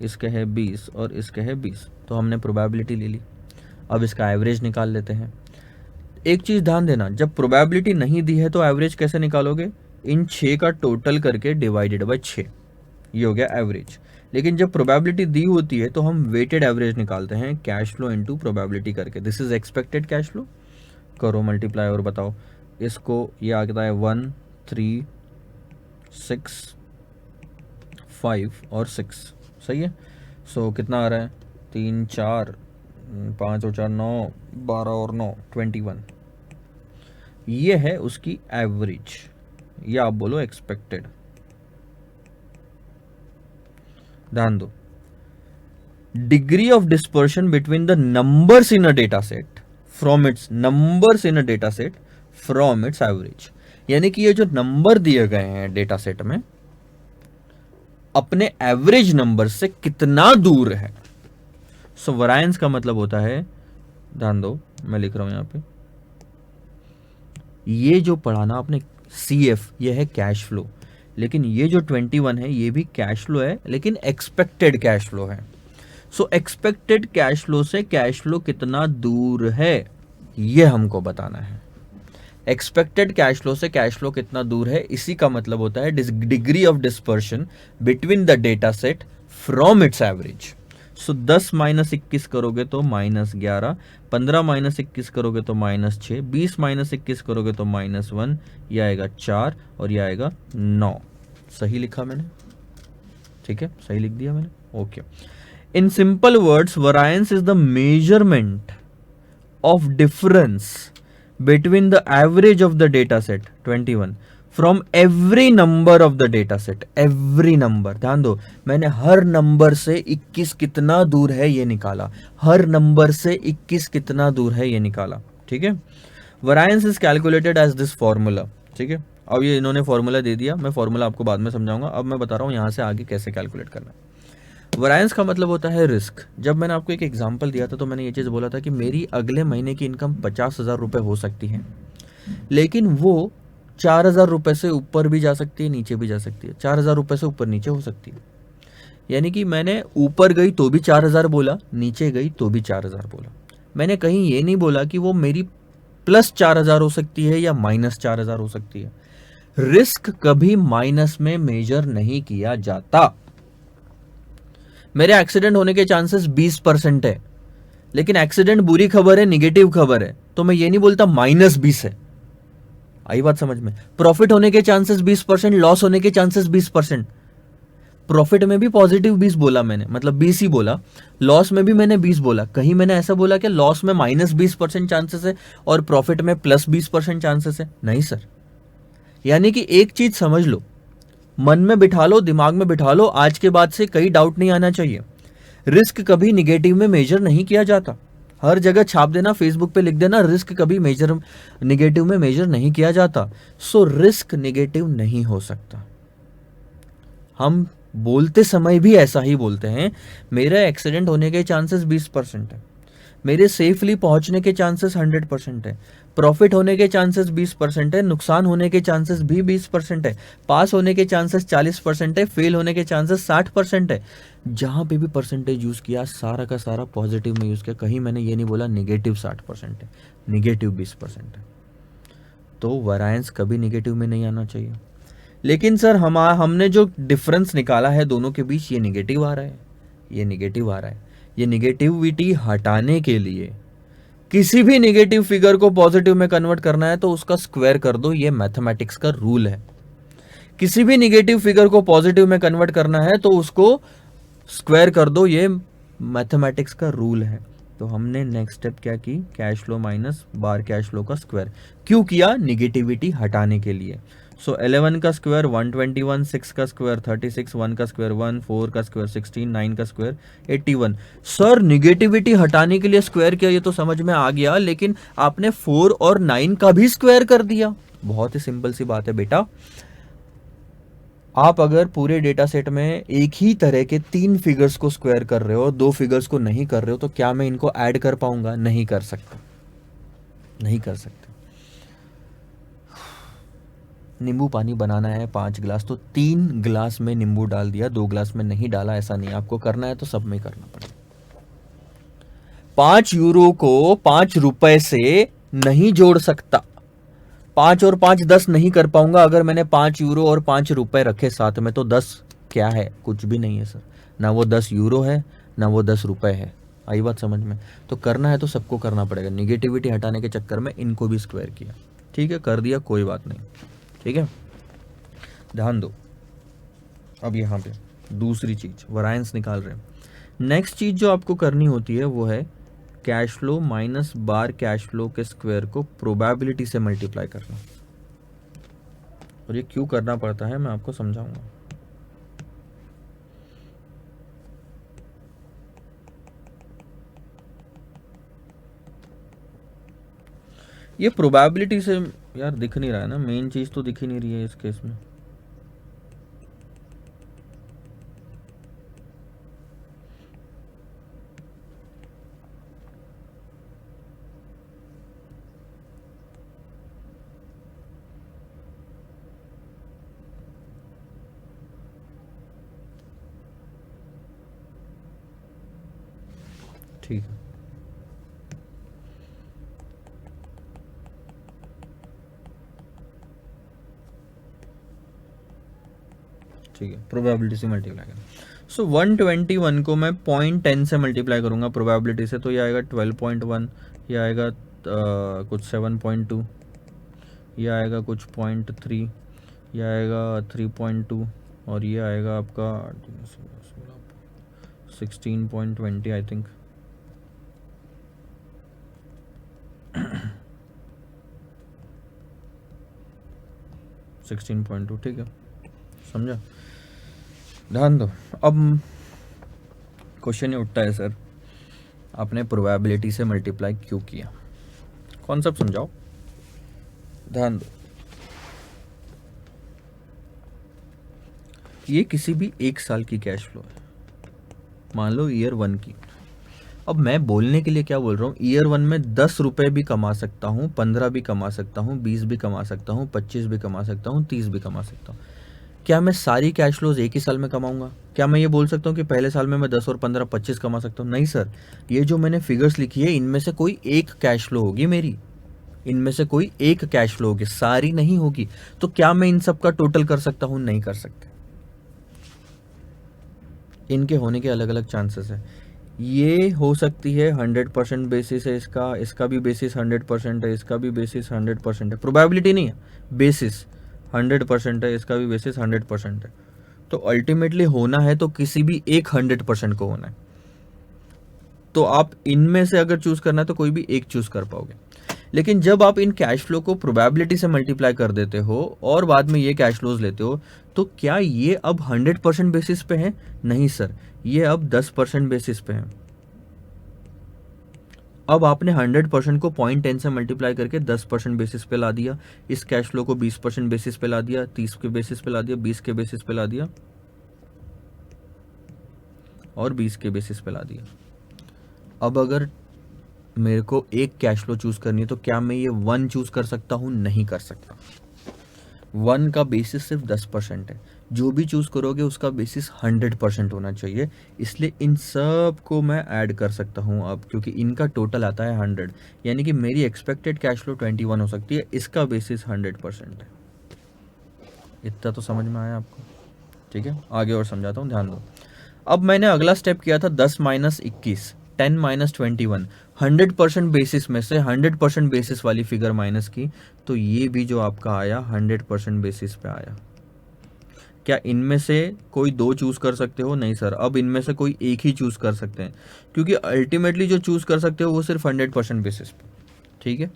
इसके है 20 और इसके है 20। तो हमने प्रोबेबिलिटी ले ली। अब इसका एवरेज निकाल लेते हैं। एक चीज़ ध्यान देना, जब प्रोबेबिलिटी नहीं दी है तो एवरेज कैसे निकालोगे? इन 6 का टोटल करके डिवाइडेड बाय 6, ये हो गया एवरेज। लेकिन जब प्रोबेबिलिटी दी होती है तो हम वेटेड एवरेज निकालते हैं, कैश फ्लो इनटू प्रोबेबिलिटी करके। This is expected cash flow. करो मल्टीप्लाई और बताओ। इसको ये आ गया है 1 3 6 5 और 6, सही है। सो कितना आ रहा है, 3 4 5 और 4 9, 12 और 9 21। ये है उसकी एवरेज, या आप बोलो एक्सपेक्टेड। ध्यान दो, degree of dispersion between the numbers in a data set from its numbers in a data set from its average. यानी कि ये जो नंबर दिए गए हैं डेटा सेट में अपने एवरेज नंबर से कितना दूर है। सो वरायंस का मतलब होता है, ध्यान दो मैं लिख रहा हूं यहां पे, ये जो पढ़ाना आपने CF, ये है कैश फ्लो। लेकिन ये जो 21 है ये भी कैश फ्लो है, लेकिन एक्सपेक्टेड कैश फ्लो है। सो एक्सपेक्टेड कैश फ्लो से कैश फ्लो कितना दूर है, ये हमको बताना है। एक्सपेक्टेड कैश फ्लो से कैश फ्लो कितना दूर है, इसी का मतलब होता है degree of dispersion between the data set from its average. So 10 minus 21 करोगे तो -11, 15 माइनस 21 करोगे तो -6, 20 माइनस 21 करोगे तो -1, ये आएगा 4 और ये आएगा 9। सही लिखा मैंने? ठीक है, सही लिख दिया मैंने, okay. In simple words, variance is the measurement of difference between the average of the data set 21 from every number of the data set। every number, ध्यान दो, मैंने हर नंबर से 21 कितना दूर है ये निकाला, हर नंबर से 21 कितना दूर है ये निकाला, ठीक है। Variance is calculated as this formula, ठीक है। अब ये इन्होंने फॉर्मूला दे दिया, मैं फॉर्मूला आपको बाद में समझाऊंगा, अब मैं बता रहा हूँ यहाँ से आगे कैसे कैलकुलेट करना है। वरायंस का मतलब होता है रिस्क। जब मैंने आपको एक एग्जांपल दिया था तो मैंने ये चीज़ बोला था कि मेरी अगले महीने की इनकम 50,000 रुपये हो सकती है, लेकिन वो 4,000 रुपये से ऊपर भी जा सकती है, नीचे भी जा सकती है, 4,000 रुपये से ऊपर नीचे हो सकती है। यानी कि मैंने ऊपर गई तो भी 4,000 बोला, नीचे गई तो भी 4,000 बोला। मैंने कहीं ये नहीं बोला कि वो मेरी +4,000 हो सकती है या -4,000 हो सकती है। रिस्क कभी माइनस में मेजर नहीं किया जाता। मेरे एक्सीडेंट होने के चांसेस 20% है, लेकिन एक्सीडेंट बुरी खबर है, निगेटिव खबर है, तो मैं ये नहीं बोलता -20 है। आई बात समझ में? प्रॉफिट होने के चांसेस 20%, लॉस होने के चांसेस 20%। प्रॉफिट में भी पॉजिटिव 20 बोला मैंने, मतलब 20 ही बोला, लॉस में भी मैंने 20 बोला। कहीं मैंने ऐसा बोला कि लॉस में -20% चांसेस है और प्रॉफिट में +20% चांसेस है? नहीं सर। यानी कि एक चीज समझ लो, मन में बिठा लो, दिमाग में बिठा लो, आज के बाद से कई डाउट नहीं आना चाहिए। रिस्क कभी निगेटिव में मेजर नहीं किया जाता। हर जगह छाप देना, फेसबुक पे लिख देना, रिस्क कभी मेजर निगेटिव में मेजर नहीं किया जाता। सो रिस्क निगेटिव नहीं हो सकता। हम बोलते समय भी ऐसा ही बोलते हैं, मेरा एक्सीडेंट होने के चांसेस 20% है, मेरे सेफली पहुंचने के चांसेस 100% है, प्रॉफिट होने के चांसेस 20% है, नुकसान होने के चांसेस भी 20% है, पास होने के चांसेस 40% है, फेल होने के चांसेस 60% है। जहां पे भी परसेंटेज यूज किया, सारा का सारा पॉजिटिव में यूज किया। कहीं मैंने ये नहीं बोला निगेटिव 60% है, निगेटिव 20% है। तो वरायंस कभी निगेटिव में नहीं आना चाहिए। लेकिन सर हमने जो डिफरेंस निकाला है दोनों के बीच, ये निगेटिव आ रहा है, ये निगेटिव आ रहा है। ये निगेटिविटी हटाने के लिए किसी भी निगेटिव फिगर को पॉजिटिव में कन्वर्ट करना है तो उसका स्क्वायर कर दो, ये मैथमेटिक्स का रूल है। किसी भी निगेटिव फिगर को पॉजिटिव में कन्वर्ट करना है तो उसको स्क्वायर कर दो, ये मैथमेटिक्स का रूल है। तो हमने नेक्स्ट स्टेप क्या की, कैश फ्लो माइनस बार कैश फ्लो का स्क्वायर। क्यों किया? निगेटिविटी हटाने के लिए। सो 11 का स्क्वायर 121, 6 का स्क्वायर 36, 1 का स्क्वायर 1, 4 का स्क्वायर 16, 9 का स्क्वायर 81। सर निगेटिविटी हटाने के लिए स्क्वायर किया, ये तो समझ में आ गया, लेकिन आपने 4 और 9 का भी स्क्वायर कर दिया। बहुत ही सिंपल सी बात है बेटा। आप अगर पूरे डेटा सेट में एक ही तरह के 3 फिगर्स को स्क्वायर कर रहे हो, 2 फिगर्स को नहीं कर रहे हो, तो क्या मैं इनको ऐड कर पाऊंगा? नहीं कर सकता, नहीं कर सकते। नींबू पानी बनाना है 5 गिलास, तो 3 गिलास में नींबू डाल दिया, 2 गिलास में नहीं डाला, ऐसा नहीं। आपको करना है तो सब में करना पड़ेगा। 5 यूरो को 5 रुपए से नहीं जोड़ सकता। 5 और 5 10 नहीं कर पाऊंगा। अगर मैंने 5 यूरो और 5 रुपए रखे साथ में, तो 10 क्या है? कुछ भी नहीं है सर। ना वो 10 यूरो है, ना वो 10 रुपए है। आई बात समझ में? तो करना है तो सबको करना पड़ेगा। निगेटिविटी हटाने के चक्कर में इनको भी स्क्वायर किया, ठीक है, कर दिया, कोई बात नहीं, ठीक है। ध्यान दो, अब यहाँ पे दूसरी चीज वरायंस निकाल रहे हैं। नेक्स्ट चीज जो आपको करनी होती है वो है कैश फ्लो माइनस बार कैश फ्लो के स्क्वायर को प्रोबेबिलिटी से मल्टीप्लाई करना। और ये क्यों करना पड़ता है मैं आपको समझाऊंगा। ये प्रोबेबिलिटी से यार दिख नहीं रहा है ना, मेन चीज तो दिख ही नहीं रही है इस केस में। ठीक है, ठीक है, प्रोबेबिलिटी से मल्टीप्लाई करना। सो 121 को मैं 0.10 से मल्टीप्लाई करूँगा प्रोबेबिलिटी से, तो ये आएगा 12.1, ये आएगा कुछ 7.2, ये आएगा कुछ 0.3, ये आएगा 3.2, और ये आएगा आपका 16.20 I think. Sixteen point two, ठीक है, समझा। ध्यान दो, अब क्वेश्चन ये उठता है सर आपने प्रोबेबिलिटी से मल्टीप्लाई क्यों किया, कॉन्सेप्ट समझाओ। ध्यान दो, ये किसी भी एक साल की कैश फ्लो है, मान लो ईयर 1 की। अब मैं बोलने के लिए क्या बोल रहा हूँ, ईयर 1 में 10 रुपये भी कमा सकता हूँ, 15 भी कमा सकता हूँ, 20 भी कमा सकता हूँ, 25 भी कमा सकता हूँ, 30 भी कमा सकता हूँ। क्या मैं सारी कैश फ्लोज एक ही साल में कमाऊंगा? क्या मैं ये बोल सकता हूँ कि पहले साल में मैं 10 और 15 25 कमा सकता हूँ? नहीं सर, ये जो मैंने फिगर्स लिखी है इनमें से कोई एक कैश फ्लो होगी मेरी, इनमें से कोई एक कैश फ्लो होगी, सारी नहीं होगी। तो क्या मैं इन सब का टोटल कर सकता हूँ? नहीं कर सकते, इनके होने के अलग अलग चांसेस है। ये हो सकती है 100% बेसिस है, इसका भी बेसिस 100% है, इसका भी बेसिस 100% है, प्रोबेबिलिटी नहीं है, बेसिस 100% है, इसका भी बेसिस 100% है। तो अल्टीमेटली होना है तो किसी भी एक 100% को होना है। तो आप इनमें से अगर चूज करना है तो कोई भी एक चूज कर पाओगे। लेकिन जब आप इन कैश फ्लो को प्रोबेबिलिटी से मल्टीप्लाई कर देते हो और बाद में ये कैश फ्लोज लेते हो, तो क्या ये अब 100% बेसिस पे है? नहीं सर, ये अब 10% बेसिस पे है। अब आपने 100% को 0.10 से मल्टीप्लाई करके 10% बेसिस पे ला दिया, इस कैश फ्लो को 20% बेसिस पे ला दिया, 30 के बेसिस पे ला दिया, 20 के बेसिस पे ला दिया और 20 के बेसिस पे ला दिया। अब अगर मेरे को एक कैश फ्लो चूज करनी है तो क्या मैं ये 1 चूज कर सकता हूँ? नहीं कर सकता। 1 का बेसिस सिर्फ 10% है, जो भी चूज करोगे उसका बेसिस 100% होना चाहिए। इसलिए इन सब को मैं ऐड कर सकता हूँ अब, क्योंकि इनका टोटल आता है 100, यानी कि मेरी एक्सपेक्टेड कैश फ्लो 21 हो सकती है, इसका बेसिस 100% है। इतना तो समझ में आया आपको? ठीक है, आगे और समझाता हूँ, ध्यान दो। अब मैंने अगला स्टेप किया था 10 माइनस 21, 10 माइनस 21, 100% बेसिस में से 100% बेसिस वाली फिगर माइनस की, तो ये भी जो आपका आया 100% बेसिस पे आया। क्या इनमें से कोई दो चूज कर सकते हो? नहीं सर, अब इनमें से कोई एक ही चूज कर सकते हैं, क्योंकि अल्टीमेटली जो चूज कर सकते हो वो सिर्फ 100% बेसिस पे। ठीक है,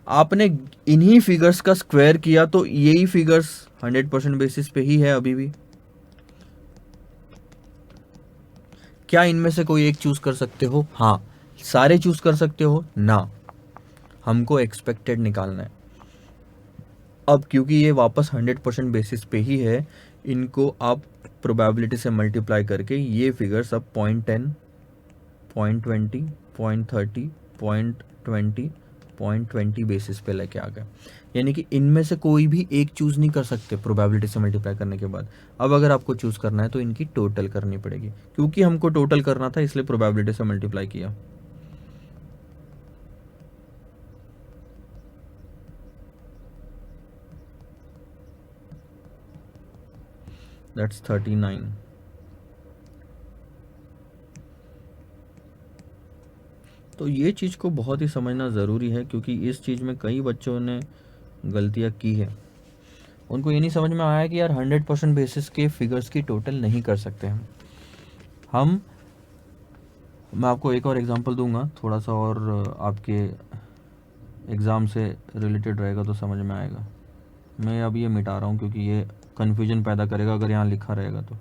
आपने इन्हीं फिगर्स का स्क्वायर किया तो यही फिगर्स 100% बेसिस पे ही है अभी भी। क्या इनमें से कोई एक चूज कर सकते हो? हाँ। सारे चूज कर सकते हो? ना, हमको एक्सपेक्टेड निकालना है। अब क्योंकि ये वापस 100% बेसिस पे ही है, इनको आप प्रोबेबिलिटी से मल्टीप्लाई करके ये फिगर्स अब 0.10, 0.20, 0.30, 0.20, 0.20 बेसिस पे लेके आ गए। यानी कि इनमें से कोई भी एक चूज नहीं कर सकते प्रोबेबिलिटी से मल्टीप्लाई करने के बाद। अब अगर आपको चूज करना है तो इनकी टोटल करनी पड़ेगी, क्योंकि हमको टोटल करना था इसलिए प्रोबेबिलिटी से मल्टीप्लाई किया। दैट्स 39। तो ये चीज़ को बहुत ही समझना ज़रूरी है, क्योंकि इस चीज़ में कई बच्चों ने गलतियाँ की है। उनको ये नहीं समझ में आया कि यार 100% बेसिस के फिगर्स की टोटल नहीं कर सकते हम। मैं आपको एक और एग्जांपल दूंगा, थोड़ा सा और आपके एग्ज़ाम से रिलेटेड रहेगा तो समझ में आएगा। मैं अब ये मिटा रहा हूँ क्योंकि ये कन्फ्यूजन पैदा करेगा अगर यहाँ लिखा रहेगा तो।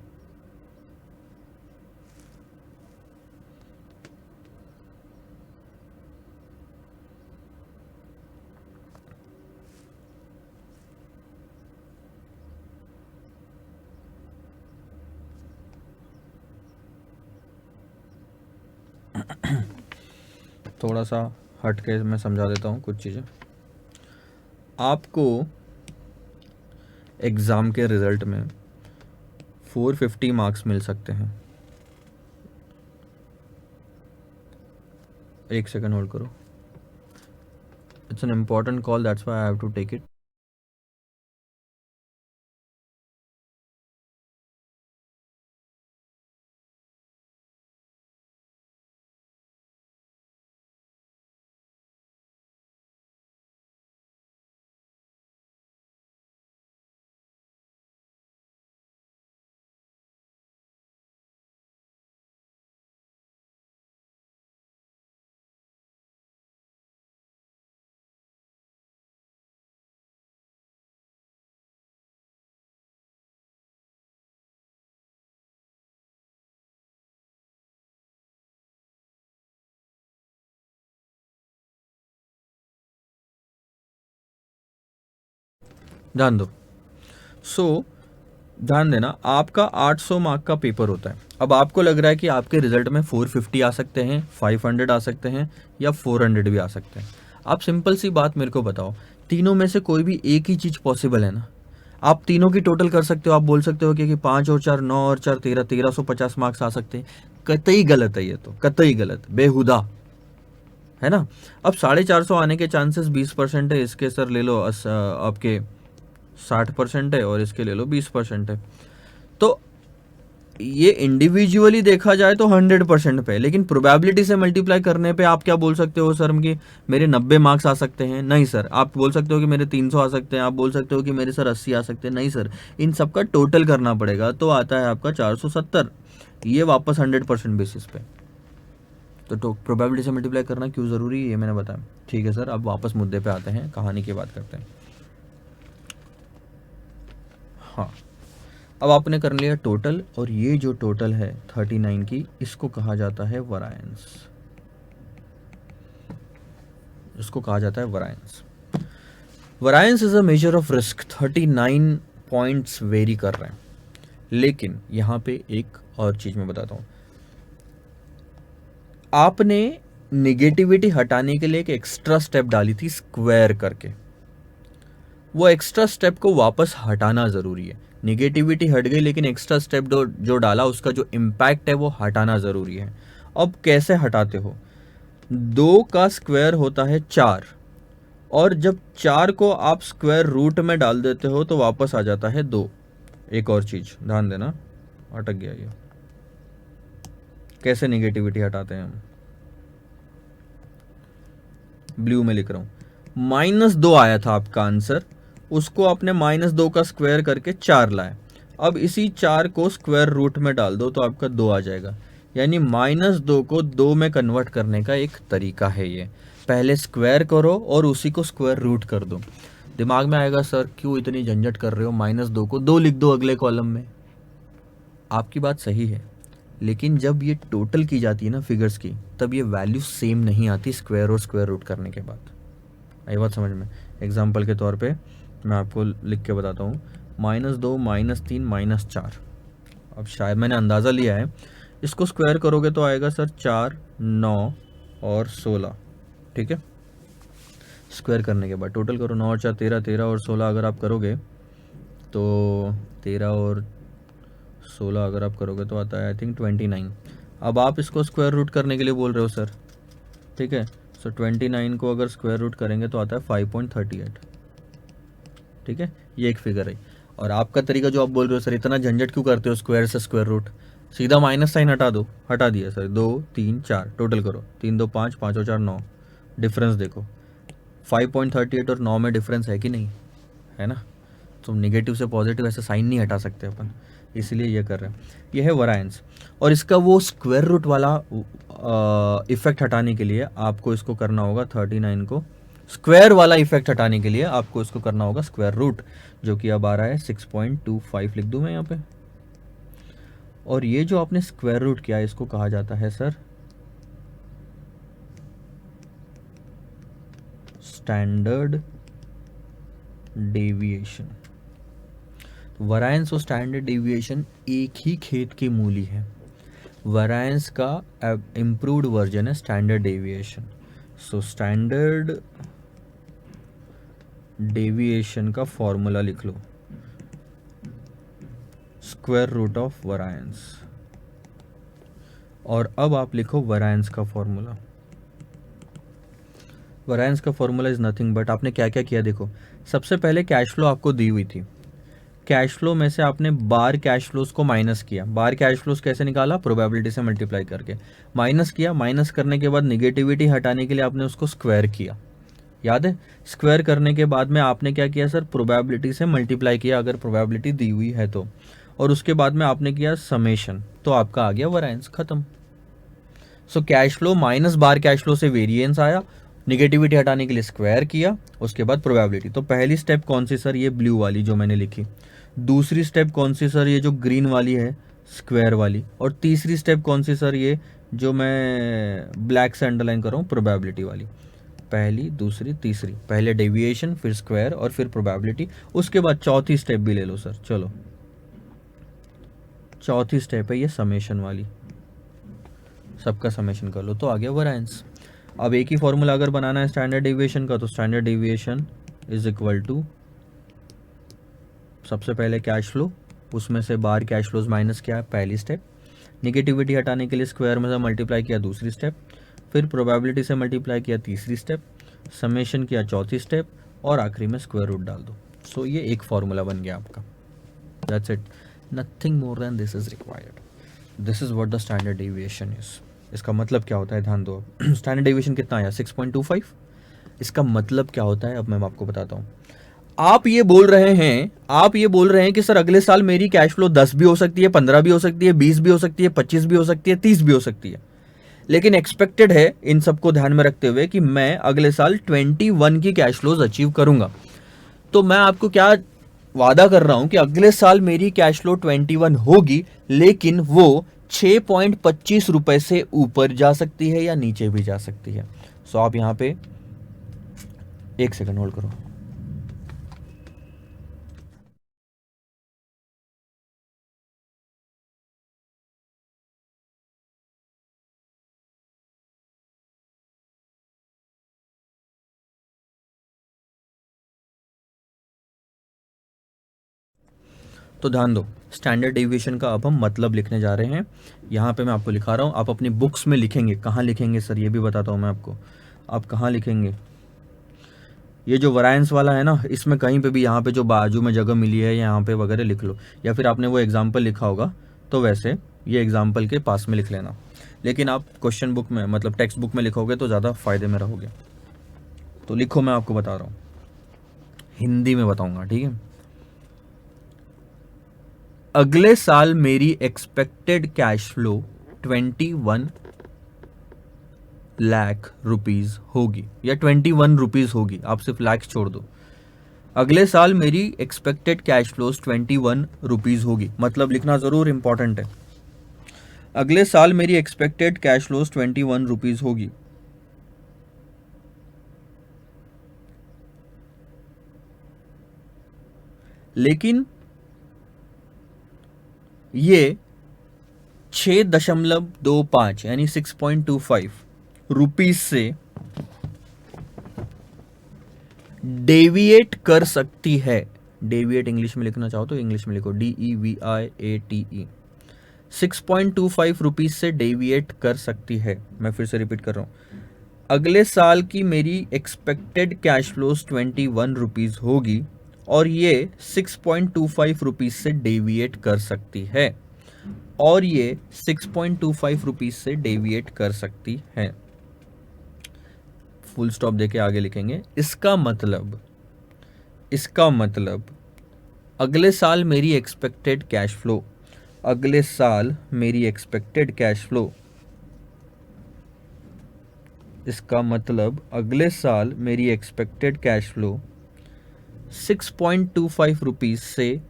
थोड़ा सा हट के मैं समझा देता हूँ कुछ चीज़ें। आपको एग्ज़ाम के रिज़ल्ट में 450 मार्क्स मिल सकते हैं। एक सेकंड होल्ड करो, it's an important call, that's why I have to take it. ध्यान दो। सो ध्यान देना, आपका 800 मार्क का पेपर होता है। अब आपको लग रहा है कि आपके रिजल्ट में 450 आ सकते हैं, 500 आ सकते हैं या 400 भी आ सकते हैं। आप सिंपल सी बात मेरे को बताओ, तीनों में से कोई भी एक ही चीज़ पॉसिबल है ना? आप तीनों की टोटल कर सकते हो। आप बोल सकते हो कि 5 और 4 9 और 4 13, 1350 मार्क्स आ सकते हैं। कतई गलत है ये तो, कतई गलत, बेहुदा है ना। अब 450 आने के चांसेस 20% है। इसके सर ले लो आपके 60% है और इसके ले लो 20% है। तो ये इंडिविजुअली देखा जाए तो 100% पे, लेकिन प्रोबेबिलिटी से मल्टीप्लाई करने पे आप क्या बोल सकते हो सर कि मेरे 90 मार्क्स आ सकते हैं? नहीं सर। आप बोल सकते हो कि मेरे 300 आ सकते हैं, आप बोल सकते हो कि मेरे सर 80 आ सकते हैं? नहीं सर। इन सब का टोटल करना पड़ेगा, तो आता है आपका 470, ये वापस 100% बेसिस पे। तो प्रोबेबिलिटी से मल्टीप्लाई करना क्यों ज़रूरी है ये मैंने बताया। ठीक है सर, अब वापस मुद्दे पे आते हैं, कहानी की बात करते हैं। हाँ, अब आपने कर लिया टोटल, और ये जो टोटल है 39 की, इसको कहा जाता है वरायंस। इसको कहा जाता है variance. Variance is a measure of risk. 39 points very कर रहे हैं, लेकिन यहां पे एक और चीज मैं बताता हूं। आपने निगेटिविटी हटाने के लिए एक एक्स्ट्रा स्टेप डाली थी स्क्वायर करके, वो एक्स्ट्रा स्टेप को वापस हटाना ज़रूरी है। निगेटिविटी हट गई, लेकिन एक्स्ट्रा स्टेप जो डाला उसका जो इम्पैक्ट है वो हटाना ज़रूरी है। अब कैसे हटाते हो? 2 का स्क्वायर होता है 4, और जब 4 को आप स्क्वायर रूट में डाल देते हो तो वापस आ जाता है 2। एक और चीज़ ध्यान देना, अटक गया ये, कैसे निगेटिविटी हटाते हैं हम। ब्लू में लिख रहा हूं, -2 आया था आपका आंसर, उसको आपने -2 का स्क्वायर करके 4 लाए। अब इसी 4 को स्क्वायर रूट में डाल दो तो आपका 2 आ जाएगा। यानी -2 को 2 में कन्वर्ट करने का एक तरीका है ये। पहले स्क्वायर करो और उसी को स्क्वायर रूट कर दो। दिमाग में आएगा सर क्यों इतनी झंझट कर रहे हो, -2 को 2 लिख दो अगले कॉलम में। आपकी बात सही है, लेकिन जब ये टोटल की जाती है ना फिगर्स की, तब ये वैल्यू सेम नहीं आती स्क्वायर और स्क्वायर रूट करने के बाद। आई बात समझ में? एग्जाम्पल के तौर पे मैं आपको लिख के बताता हूँ, -2 -3 -4। अब शायद मैंने अंदाज़ा लिया है, इसको स्क्वायर करोगे तो आएगा सर 4 9 और 16। ठीक है, स्क्वायर करने के बाद टोटल करो, 9 और 4 13, 13 और 16 अगर आप करोगे तो 13 और 16 अगर आप करोगे तो आता है आई थिंक 29। अब आप इसको स्क्वायर रूट करने के लिए बोल रहे हो सर, ठीक है। सो 29 को अगर स्क्वायर रूट करेंगे तो आता है 5.38। ठीक है, ये एक फिगर है। और आपका तरीका जो आप बोल रहे हो सर इतना झंझट क्यों करते हो स्क्वायर से स्क्वायर रूट, सीधा माइनस साइन हटा दो। हटा दिया सर, 2 3 4 टोटल करो, 3 2 5 5 और 4 9। डिफरेंस देखो, 5.38 और 9 में डिफरेंस है कि नहीं है ना। तो निगेटिव से पॉजिटिव ऐसे साइन नहीं हटा सकते अपन, इसलिए ये कर रहे हैं। ये है वरायंस। और इसका वो स्क्वायर रूट वाला इफेक्ट हटाने के लिए आपको इसको करना होगा 39 को स्क्वायर वाला इफेक्ट हटाने के लिए आपको इसको करना होगा स्क्वायर रूट, जो कि अब आ रहा है 6.25 लिख दूं मैं यहाँ पे। और ये जो आपने स्क्वायर रूट किया इसको कहा जाता है सर स्टैंडर्ड डेविएशन। वरायंस और स्टैंडर्ड डेविएशन एक ही खेत की मूली है। वरायंस का इम्प्रूव्ड वर्जन है standard deviation. So standard deviation का फॉर्मूला लिख लो, स्क्वायर रूट ऑफ वरायंस। और अब आप लिखो वरायंस का फॉर्मूला। वरायंस का फॉर्मूला इज नथिंग बट, आपने क्या क्या किया देखो। सबसे पहले कैश फ्लो आपको दी हुई थी, कैश फ्लो में से आपने बार कैश फ्लोज को माइनस किया। बार कैश फ्लोज कैसे निकाला? प्रोबेबिलिटी से मल्टीप्लाई करके माइनस किया। माइनस करने के बाद निगेटिविटी हटाने के लिए आपने उसको स्क्वायर किया, याद है। स्क्वायर करने के बाद में आपने क्या किया सर? प्रोबेबिलिटी से मल्टीप्लाई किया अगर प्रोबेबिलिटी दी हुई है तो, और उसके बाद में आपने किया समेशन, तो आपका आ गया वरायंस, खत्म। सो कैश फ्लो माइनस बार कैश फ्लो से वेरिएंस आया, निगेटिविटी हटाने के लिए स्क्वायर किया, उसके बाद प्रोबेबिलिटी। तो पहली स्टेप कौन सी सर? ये ब्लू वाली जो मैंने लिखी। दूसरी स्टेप कौन सी सर? ये जो ग्रीन वाली है स्क्वायर वाली। और तीसरी स्टेप कौन सी सर? ये जो मैं ब्लैक से अंडरलाइन कर रहा हूँ प्रोबेबिलिटी वाली। पहली, दूसरी, तीसरी, पहले डेविएशन, फिर स्क्वायर और फिर प्रोबेबिलिटी, उसके बाद चौथी स्टेप भी ले लो सर। चलो चौथी स्टेप है ये समेशन वाली, सबका समेशन कर लो तो आ गया वैरिएंस। अब एक ही फॉर्मूला अगर बनाना है स्टैंडर्ड डेविएशन का, तो standard deviation is equal to सबसे पहले कैश फ्लो, उसमें से बाहर कैश फ्लोज माइनस किया पहली स्टेप, निगेटिविटी हटाने के लिए स्क्वायर में से मल्टीप्लाई किया दूसरी स्टेप, फिर प्रोबेबिलिटी से मल्टीप्लाई किया तीसरी स्टेप, समेशन किया चौथी स्टेप, और आखिरी में स्क्वायर रूट डाल दो। सो ये एक फॉर्मूला बन गया आपका। That's it, nothing more than this is required. This is what the standard deviation is. इसका मतलब क्या होता है, ध्यान दो। स्टैंडर्ड डेविएशन कितना आया, 6.25। इसका मतलब क्या होता है अब मैं आपको बताता हूँ। आप ये बोल रहे हैं कि सर अगले साल मेरी कैश फ्लो 10 भी हो सकती है, 15 भी हो सकती है, 20 भी हो सकती है, 25 भी हो सकती है, 30 भी हो सकती है, लेकिन एक्सपेक्टेड है इन सबको ध्यान में रखते हुए कि मैं अगले साल 21 की कैश फ्लोज अचीव करूंगा। तो मैं आपको क्या वादा कर रहा हूं कि अगले साल मेरी कैश फ्लो 21 होगी, लेकिन वो 6.25 रुपए से ऊपर जा सकती है या नीचे भी जा सकती है। सो आप यहां पे एक सेकंड होल्ड करो। तो ध्यान दो, स्टैंडर्ड डेविएशन का अब हम मतलब लिखने जा रहे हैं। यहाँ पे मैं आपको लिखा रहा हूँ, आप अपनी बुक्स में लिखेंगे। कहाँ लिखेंगे सर, ये भी बताता हूँ मैं आपको। आप कहाँ लिखेंगे, ये जो वैरिएंस वाला है ना, इसमें कहीं पे भी यहाँ पे जो बाजू में जगह मिली है यहाँ पे वगैरह लिख लो, या फिर आपने वो एग्जाम्पल लिखा होगा तो वैसे ये एग्जाम्पल के पास में लिख लेना। लेकिन आप क्वेश्चन बुक में मतलब टेक्स्ट बुक में लिखोगे तो ज़्यादा फायदे में रहोगे। तो लिखो, मैं आपको बता रहा हूँ, हिंदी में बताऊँगा, ठीक है। अगले साल मेरी expected cash flow 21 lakh rupees होगी, या 21 रुपीज होगी, आप सिर्फ लाख छोड़ दो। अगले साल मेरी एक्सपेक्टेड कैश फ्लोज 21 रुपीज होगी, मतलब लिखना जरूर इंपॉर्टेंट है। अगले साल मेरी एक्सपेक्टेड कैश फ्लोज 21 रुपीज होगी। लेकिन ये 6.25 यानी 6.25 रुपीज से डेविएट कर सकती है। डेविएट इंग्लिश में लिखना चाहो तो इंग्लिश में लिखो, DEVIATE। 6.25 रुपीज से डेविएट कर सकती है। मैं फिर से रिपीट कर रहा हूं, अगले साल की मेरी एक्सपेक्टेड कैश फ्लोज 21 रुपीज होगी और ये 6.25 रुपीज से डेविएट कर सकती है, और ये 6.25 रुपीज से डेविएट कर सकती है। फुल स्टॉप देके आगे लिखेंगे, इसका मतलब अगले साल मेरी एक्सपेक्टेड कैश फ्लो, अगले साल मेरी एक्सपेक्टेड कैश फ्लो, इसका मतलब अगले साल मेरी एक्सपेक्टेड कैश फ्लो 6.25 रुपीज से,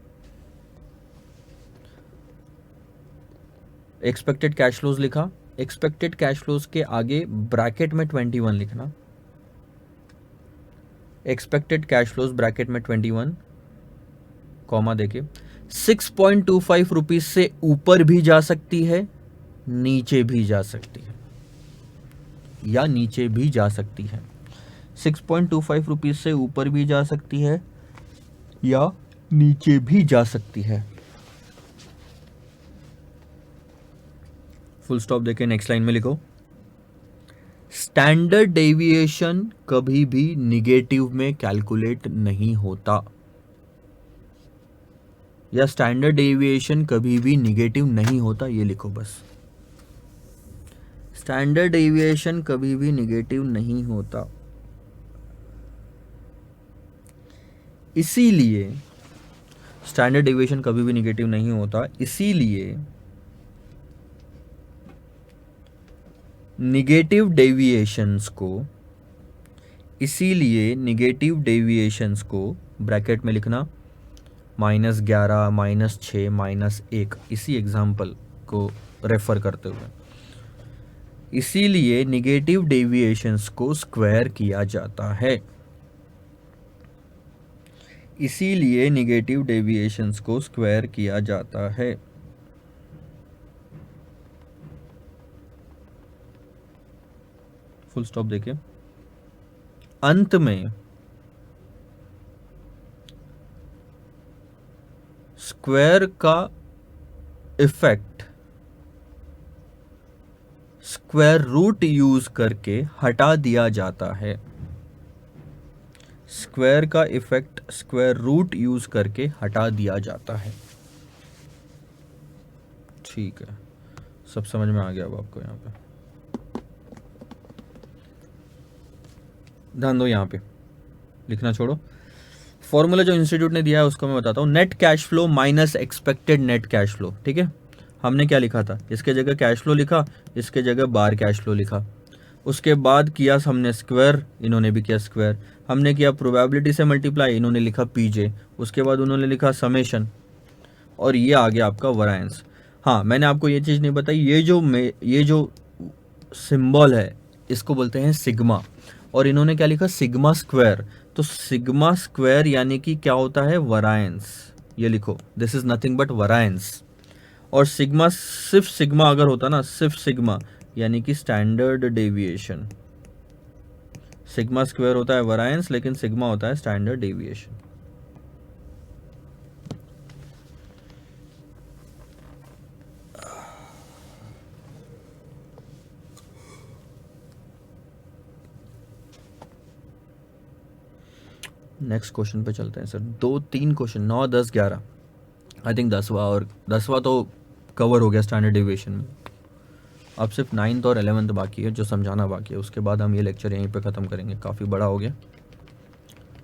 एक्सपेक्टेड कैश फ्लोज लिखा, एक्सपेक्टेड कैश फ्लोज के आगे ब्रैकेट में 21 लिखना, एक्सपेक्टेड कैश फ्लोज ब्रैकेट में 21 कॉमा देके 6.25 रुपीज से ऊपर भी जा सकती है, नीचे भी जा सकती है, या नीचे भी जा सकती है। 6.25 रुपीज से ऊपर भी जा सकती है या नीचे भी जा सकती है। फुल स्टॉप देके नेक्स्ट लाइन में लिखो, स्टैंडर्ड डेविएशन कभी भी निगेटिव में कैलकुलेट नहीं होता, या स्टैंडर्ड डेविएशन कभी भी निगेटिव नहीं होता, ये लिखो बस। स्टैंडर्ड डेविएशन कभी भी निगेटिव नहीं होता, इसीलिए स्टैंडर्ड डेविएशन कभी भी निगेटिव नहीं होता, इसीलिए निगेटिव डेविएशंस को ब्रैकेट में लिखना -11, -6, -1, इसी एग्जाम्पल को रेफर करते हुए इसीलिए निगेटिव डेविएशंस को स्क्वायर किया जाता है। इसीलिए निगेटिव डेविएशंस को स्क्वायर किया जाता है। फुल स्टॉप देखिए। अंत में स्क्वायर का इफेक्ट स्क्वायर रूट यूज करके हटा दिया जाता है। स्क्वायर का इफेक्ट स्क्वायर रूट यूज करके हटा दिया जाता है। ठीक है, सब समझ में आ गया अब आपको। यहाँ पे ध्यान दो, यहाँ पे लिखना छोड़ो। फॉर्मूला जो इंस्टीट्यूट ने दिया है उसको मैं बताता हूँ। Net cash flow minus expected net cash flow. ठीक है, हमने क्या लिखा था, इसके जगह कैश फ्लो लिखा, इसके जगह बार कैश फ्लो लिखा। उसके बाद किया हमने स्क्वायर, इन्होंने भी किया स्क्वायर। हमने किया प्रोबेबिलिटी से मल्टीप्लाई, इन्होंने लिखा पीजे। उसके बाद उन्होंने लिखा समेशन, और ये आ गया आपका वरायंस। हाँ, मैंने आपको ये चीज़ नहीं बताई, ये जो सिंबल है इसको बोलते हैं सिग्मा, और इन्होंने क्या लिखा, सिग्मा स्क्वायर। तो सिग्मा स्क्वायर यानी कि क्या होता है, वरायंस। ये लिखो, this is nothing but variance. और सिग्मा, सिर्फ सिग्मा अगर होता ना, सिर्फ सिग्मा यानी कि स्टैंडर्ड डेविएशन। सिग्मा स्क्वायर होता है वरायंस, लेकिन सिग्मा होता है स्टैंडर्ड डेविएशन। नेक्स्ट क्वेश्चन पे चलते हैं सर। 2-3 क्वेश्चन, 9, 10, 11, आई थिंक 10वां, और 10वां तो कवर हो गया स्टैंडर्ड डेविएशन में। अब सिर्फ 9th और 11th बाकी है जो समझाना बाकी है, उसके बाद हम ये लेक्चर यहीं पे ख़त्म करेंगे, काफ़ी बड़ा हो गया।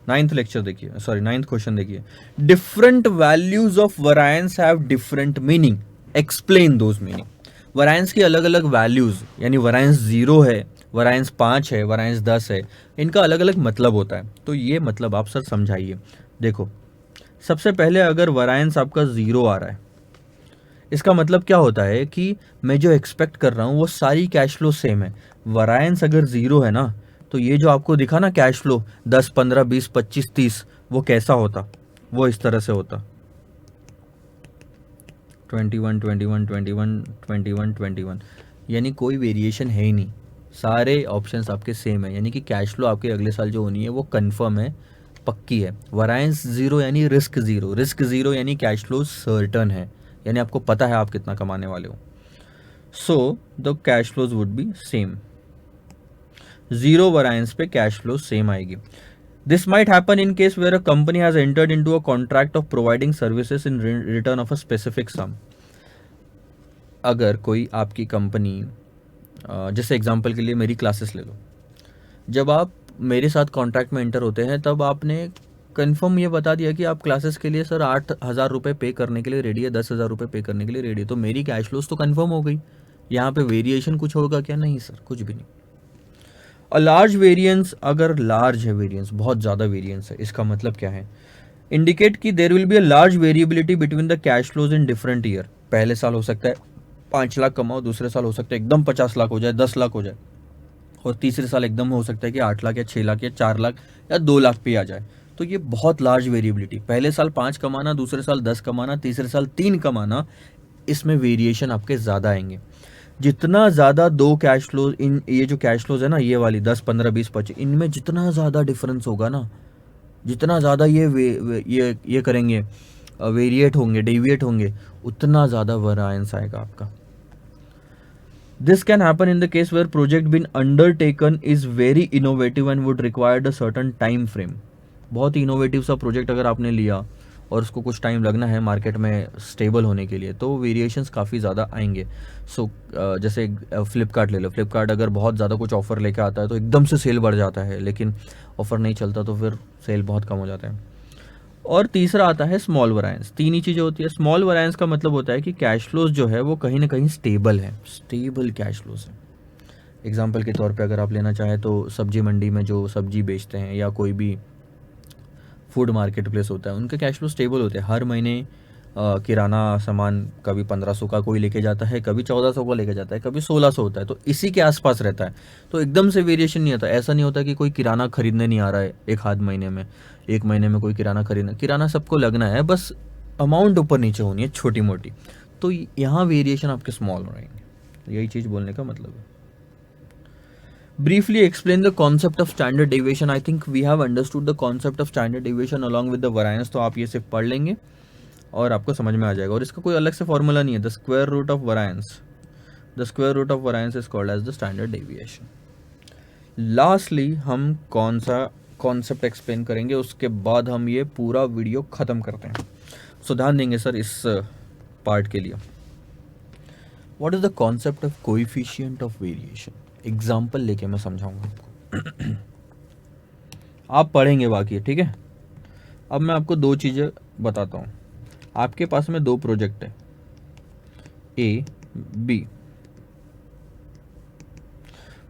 9th लेक्चर देखिए, सॉरी 9th क्वेश्चन देखिए। Different values of variance have different meaning, explain those meaning. Variance की अलग अलग वैल्यूज, यानी वरायंस 0 है, वरायंस 5 है, वरायंस 10 है, इनका अलग अलग मतलब होता है। तो ये मतलब आप सर समझाइए। देखो, सबसे पहले अगर वरायंस आपका 0 आ रहा है, इसका मतलब क्या होता है कि मैं जो एक्सपेक्ट कर रहा हूँ वो सारी कैश फ्लो सेम है। वरायंस अगर 0 है ना, तो ये जो आपको दिखा ना कैश फ्लो 10, 15, 20, 25, 30, वो कैसा होता, वो इस तरह से होता 21, 21, 21, 21, 21, यानी कोई वेरिएशन है ही नहीं, सारे ऑप्शंस आपके सेम है, यानी कि कैश फ्लो आपके अगले साल जो होनी है वो कंफर्म है, पक्की है। वरायंस 0 यानी रिस्क 0, रिस्क 0 यानी कैश फ्लो सर्टन है, यानी आपको पता है आप कितना कमाने वाले हो। So the cash flows would be same. 0 variance पे कैश फ्लो सेम आएगी। This might happen in case where a company has entered into a contract of providing services in return of a specific sum. अगर कोई आपकी company, जैसे example के लिए मेरी classes ले लो, जब आप मेरे साथ कॉन्ट्रैक्ट में एंटर होते हैं तब आपने कंफर्म ये बता दिया कि आप क्लासेस के लिए सर 8,000 रुपये पे करने के लिए रेडी है, 10,000 रुपये पे करने के लिए रेडी है, तो मेरी कैश फ्लोज तो कंफर्म हो गई। यहाँ पे वेरिएशन कुछ होगा क्या, नहीं सर, कुछ भी नहीं। अ लार्ज वेरिएंस, अगर लार्ज है वेरिएंस, बहुत ज़्यादा वेरिएंस है, इसका मतलब क्या है, इंडिकेट कि there will be a large variability between the cash flows in different year. पहले साल हो सकता है 5 लाख कमाओ, दूसरे साल हो सकता है एकदम 50 लाख हो जाए, 10 लाख हो जाए, और तीसरे साल एकदम हो सकता है कि 8 लाख या 6 लाख या 4 लाख या 2 लाख पे आ जाए। तो ये बहुत लार्ज वेरिएबिलिटी, पहले साल 5 कमाना, दूसरे साल 10 कमाना, तीसरे साल 3 कमाना, इसमें वेरिएशन आपके ज़्यादा आएंगे। जितना ज़्यादा दो कैश फ्लो, इन ये जो कैश फ्लोज है ना, ये वाली 10, 15, 20, 25, इनमें जितना ज़्यादा डिफरेंस होगा ना, जितना ज़्यादा ये करेंगे, वेरिएट होंगे, डेविएट होंगे, उतना ज़्यादा वरायंस आएगा आपका। This can happen in the case where project been undertaken is very innovative and would require a certain time frame. बहुत ही इनोवेटिव सा प्रोजेक्ट अगर आपने लिया और उसको कुछ टाइम लगना है मार्केट में स्टेबल होने के लिए, तो वेरिएशंस काफ़ी ज़्यादा आएंगे। सो जैसे फ्लिपकार्ट ले लो, फ्लिपकार्ट अगर बहुत ज़्यादा कुछ ऑफ़र लेके आता है तो एकदम से सेल बढ़ जाता है, लेकिन ऑफ़र नहीं चलता तो फिर सेल बहुत कम हो जाता है। और तीसरा आता है स्मॉल वरायंस। तीन ही चीज़ें होती है। स्मॉल वरायंस का मतलब होता है कि कैश फ्लोज जो है वो कहीं ना कहीं स्टेबल है, स्टेबल कैश फ्लोज है। एग्जांपल के तौर पे अगर आप लेना चाहें तो सब्जी मंडी में जो सब्जी बेचते हैं या कोई भी फूड मार्केट प्लेस होता है, उनके कैश फ्लो स्टेबल होते हैं, हर महीने किराना सामान कभी 1500 का कोई लेके जाता है, कभी 1400 का लेके जाता है, कभी 1600 होता है, तो इसी के आसपास रहता है। तो एकदम से वेरिएशन नहीं आता। ऐसा नहीं होता कि कोई किराना खरीदने नहीं आ रहा है एक आध महीने में, एक महीने में कोई किराना खरीदना, किराना सबको लगना है, बस अमाउंट ऊपर नीचे होनी है छोटी मोटी। तो यहाँ वेरिएशन आपके स्मॉल रहेंगे, यही चीज़ बोलने का मतलब है। Briefly explain the concept of standard deviation. I think we have understood the concept of standard deviation along with the variance. तो आप ये सिर्फ पढ़ लेंगे और आपको समझ में आ जाएगा। और इसका कोई अलग से फॉर्मूला नहीं है। The square root of variance, the square root of variance is called as the standard deviation. Lastly हम कौन सा कॉन्सेप्ट एक्सप्लेन करेंगे, उसके बाद हम ये पूरा वीडियो ख़त्म करते हैं। सो ध्यान देंगे सर इस पार्ट के लिए। What is the concept of coefficient of variation? Example लेके मैं समझाऊंगा आपको। आप पढ़ेंगे बाकी, ठीक है। अब मैं आपको दो चीज़ें बताता हूँ। आपके पास में दो प्रोजेक्ट है, ए बी।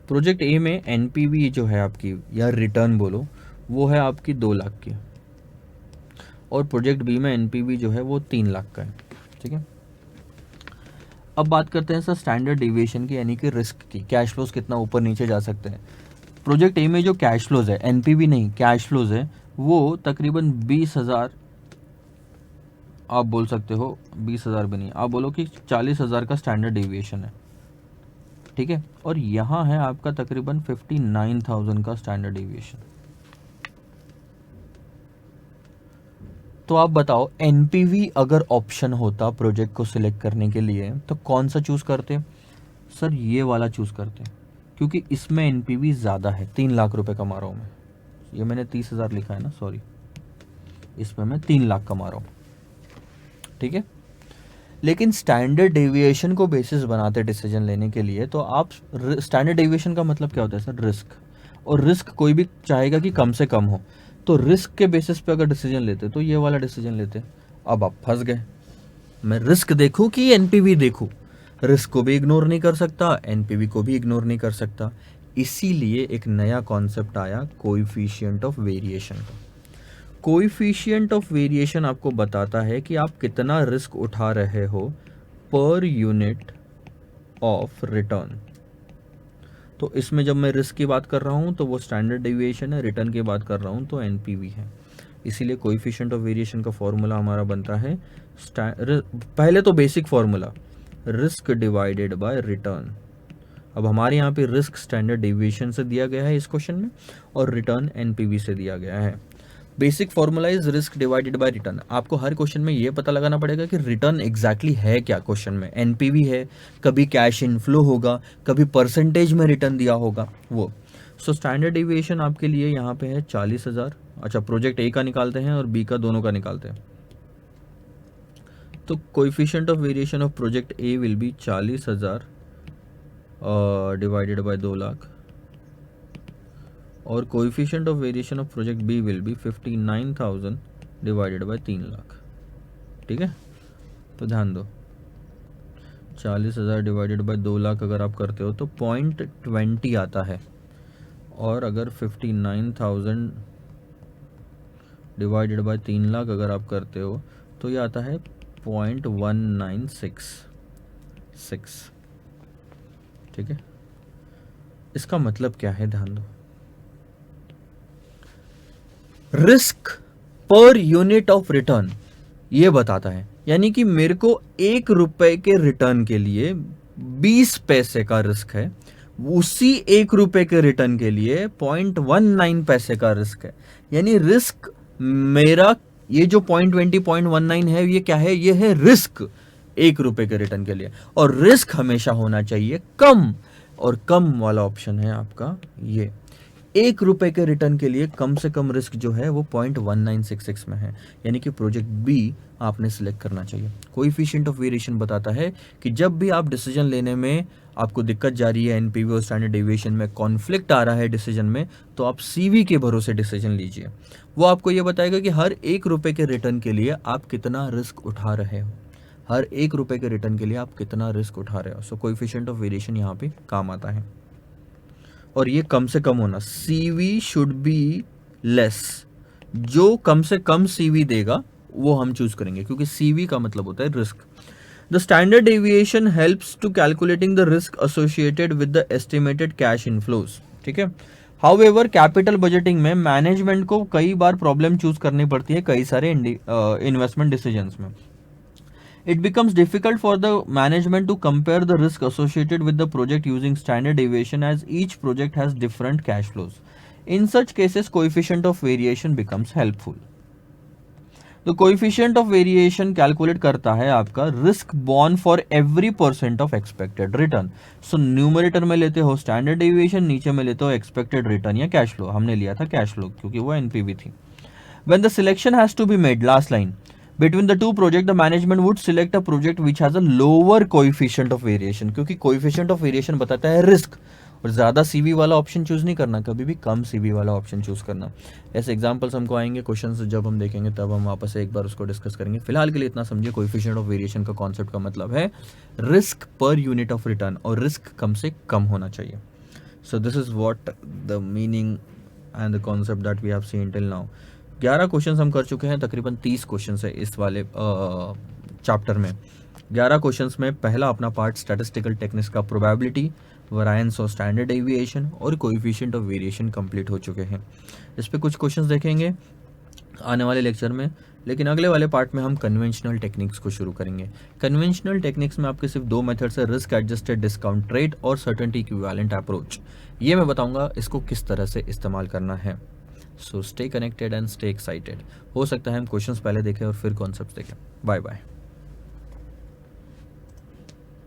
प्रोजेक्ट ए में एनपीवी जो है आपकी, या रिटर्न बोलो, वो है आपकी 2 लाख की, और प्रोजेक्ट बी में एनपीवी जो है वो 3 लाख का है, ठीक है। अब बात करते हैं सर स्टैंडर्ड डेविएशन की, यानी कि रिस्क की। कैश फ्लोज कितना ऊपर नीचे जा सकते हैं। प्रोजेक्ट ए में जो कैश फ्लोज है, एनपीवी नहीं, कैश फ्लोज है, वो तकरीबन 20,000, आप बोल सकते हो 20,000 भी नहीं, आप बोलो कि 40,000 का स्टैंडर्ड डेविएशन है, ठीक है। और यहाँ है आपका तकरीबन 59,000 का स्टैंडर्ड डेविएशन। तो आप बताओ, एनपीवी अगर ऑप्शन होता प्रोजेक्ट को सिलेक्ट करने के लिए तो कौन सा चूज करते? सर ये वाला चूज करते, क्योंकि इसमें एनपीवी ज़्यादा है। 3 लाख रुपए कमा रहा हूँ मैं, ये मैंने 30,000 लिखा है ना, सॉरी, इसमें मैं 3 लाख कमा रहा हूँ, ठीक है। लेकिन स्टैंडर्ड डेविएशन को बेसिस बनाते डिसीजन लेने के लिए, तो आप स्टैंडर्ड डेविएशन का मतलब क्या होता है सर? रिस्क। और रिस्क कोई भी चाहेगा कि कम से कम हो, तो रिस्क के बेसिस पे अगर डिसीजन लेते तो ये वाला डिसीजन लेते। अब आप फंस गए, मैं रिस्क देखूं कि एनपीवी देखूं? रिस्क को भी इग्नोर नहीं कर सकता, एनपीवी को भी इग्नोर नहीं कर सकता। इसीलिए एक नया कॉन्सेप्ट आया, कोएफिशिएंट ऑफ वेरिएशन का। कोएफिशिएंट ऑफ वेरिएशन आपको बताता है कि आप कितना रिस्क उठा रहे हो पर यूनिट ऑफ रिटर्न। तो इसमें जब मैं रिस्क की बात कर रहा हूं तो वो स्टैंडर्ड डेविएशन है, रिटर्न की बात कर रहा हूं तो एनपीवी है। इसीलिए कोएफिशिएंट ऑफ वेरिएशन का फॉर्मूला हमारा बनता है, पहले तो basic formula, risk divided by return. अब हमारे यहाँ पे रिस्क स्टैंडर्ड डेविएशन से दिया गया है इस क्वेश्चन में, और रिटर्न एनपीवी से दिया गया है। Basic formula is risk divided by return. आपको हर क्वेश्चन में ये पता लगाना पड़ेगा कि रिटर्न एग्जैक्टली है क्या। क्वेश्चन में एनपीवी है, कभी कैश इनफ्लो होगा, कभी परसेंटेज में रिटर्न दिया होगा वो। सो स्टैंडर्ड डेविएशन आपके लिए यहाँ पे है 40,000। अच्छा, प्रोजेक्ट ए का निकालते हैं और बी का, दोनों का निकालते हैं। तो coefficient of variation of project A will be 40,000 divided by 2 lakh, और coefficient of variation of project B will be 59,000 divided by 3 lakh, ठीक है। तो ध्यान दो, 40,000 डिवाइडेड बाय 2 लाख अगर आप करते हो तो 0.20 आता है, और अगर 59,000 डिवाइडेड बाय 3 लाख अगर आप करते हो तो ये आता है 0.1966, ठीक है। इसका मतलब क्या है, ध्यान दो, risk per unit of return ये बताता है, यानी कि मेरे को 1 रुपए के रिटर्न के लिए 20 पैसे का रिस्क है, उसी 1 रुपए के रिटर्न के लिए 0.19 पैसे का रिस्क है। यानी रिस्क मेरा ये जो 0.20 0.19 है, ये क्या है? ये है रिस्क 1 रुपए के रिटर्न के लिए। और रिस्क हमेशा होना चाहिए कम, और कम वाला ऑप्शन है आपका ये। 1 रुपए के रिटर्न के लिए कम से कम रिस्क जो है वो 0.1966 में है, यानी कि प्रोजेक्ट बी आपने सिलेक्ट करना चाहिए। कोएफिशिएंट ऑफ वेरिएशन बताता है कि जब भी आप डिसीजन लेने में आपको दिक्कत जा रही है, एनपीवी और स्टैंडर्ड डेविएशन में कॉन्फ्लिक्ट आ रहा है डिसीजन में, तो आप सीवी के भरोसे डिसीजन लीजिए। वो आपको ये बताएगा कि हर 1 रुपए के रिटर्न के लिए आप कितना रिस्क उठा रहे हो, हर 1 रुपए के रिटर्न के लिए आप कितना रिस्क उठा रहे हो। सो कोएफिशिएंट ऑफ वेरिएशन यहाँ पे काम आता है, और ये कम से कम होना, सीवी शुड बी लेस। जो कम से कम सीवी देगा वो हम चूज करेंगे, क्योंकि CV का मतलब होता है risk. The standard deviation helps to calculating the risk associated with the estimated cash inflows, ठीक है। हाउएवर कैपिटल बजटिंग में मैनेजमेंट को कई बार प्रॉब्लम चूज करनी पड़ती है कई सारे इन्वेस्टमेंट डिसीजंस में। It becomes difficult for the management to compare the risk associated with the project using standard deviation, as each project has different cash flows. In such cases, coefficient of variation becomes helpful. तो coefficient of variation calculate करता है आपका risk born for every percent of expected return. So numerator में लेते हो standard deviation, नीचे में लेते हो एक्सपेक्टेड रिटर्न या कैश फ्लो। हमने लिया था कैश फ्लो क्योंकि वो एनपीवी थी। When the selection has to be made, last line, between the two project, the management would select a project which has a lower coefficient of variation, क्योंकि coefficient of variation बताता है risk, और ज़्यादा CV वाला option choose नहीं करना, कभी भी कम CV वाला ऑप्शन चूज करना। ऐसे एग्जांपल्स हमको आएंगे क्वेश्चंस जब हम देखेंगे, तब हम वापस से एक बार उसको डिस्कस करेंगे। फिलहाल के लिए इतना समझिए, कोएफिशिएंट ऑफ वेरिएशन का कॉन्सेप्ट का मतलब है risk per unit of return, और रिस्क कम से कम होना चाहिए। So this is what the meaning and the concept that we have seen till now. 11 questions हम कर चुके हैं, तकरीबन 30 क्वेश्चंस है इस वाले चैप्टर में। 11 क्वेश्चंस में पहला अपना पार्ट स्टैटिस्टिकल टेक्निक्स का प्रोबेबिलिटी, वेरिएंस और स्टैंडर्ड डेविएशन और कोएफिशिएंट ऑफ वेरिएशन कंप्लीट हो चुके हैं। इस पे कुछ क्वेश्चंस देखेंगे आने वाले लेक्चर में, लेकिन अगले वाले पार्ट में हम कन्वेंशनल टेक्निक्स को शुरू करेंगे। कन्वेंशनल टेक्निक्स में आपके सिर्फ 2 मेथड्स है, रिस्क एडजस्टेड डिस्काउंट रेट और सर्टेनिटी इक्विवेलेंट अप्रोच। ये मैं बताऊंगा इसको किस तरह से इस्तेमाल करना है। So stay connected and stay excited. हो सकता है हम क्वेश्चंस पहले देखें और फिर कॉन्सेप्ट्स देखें। Bye bye.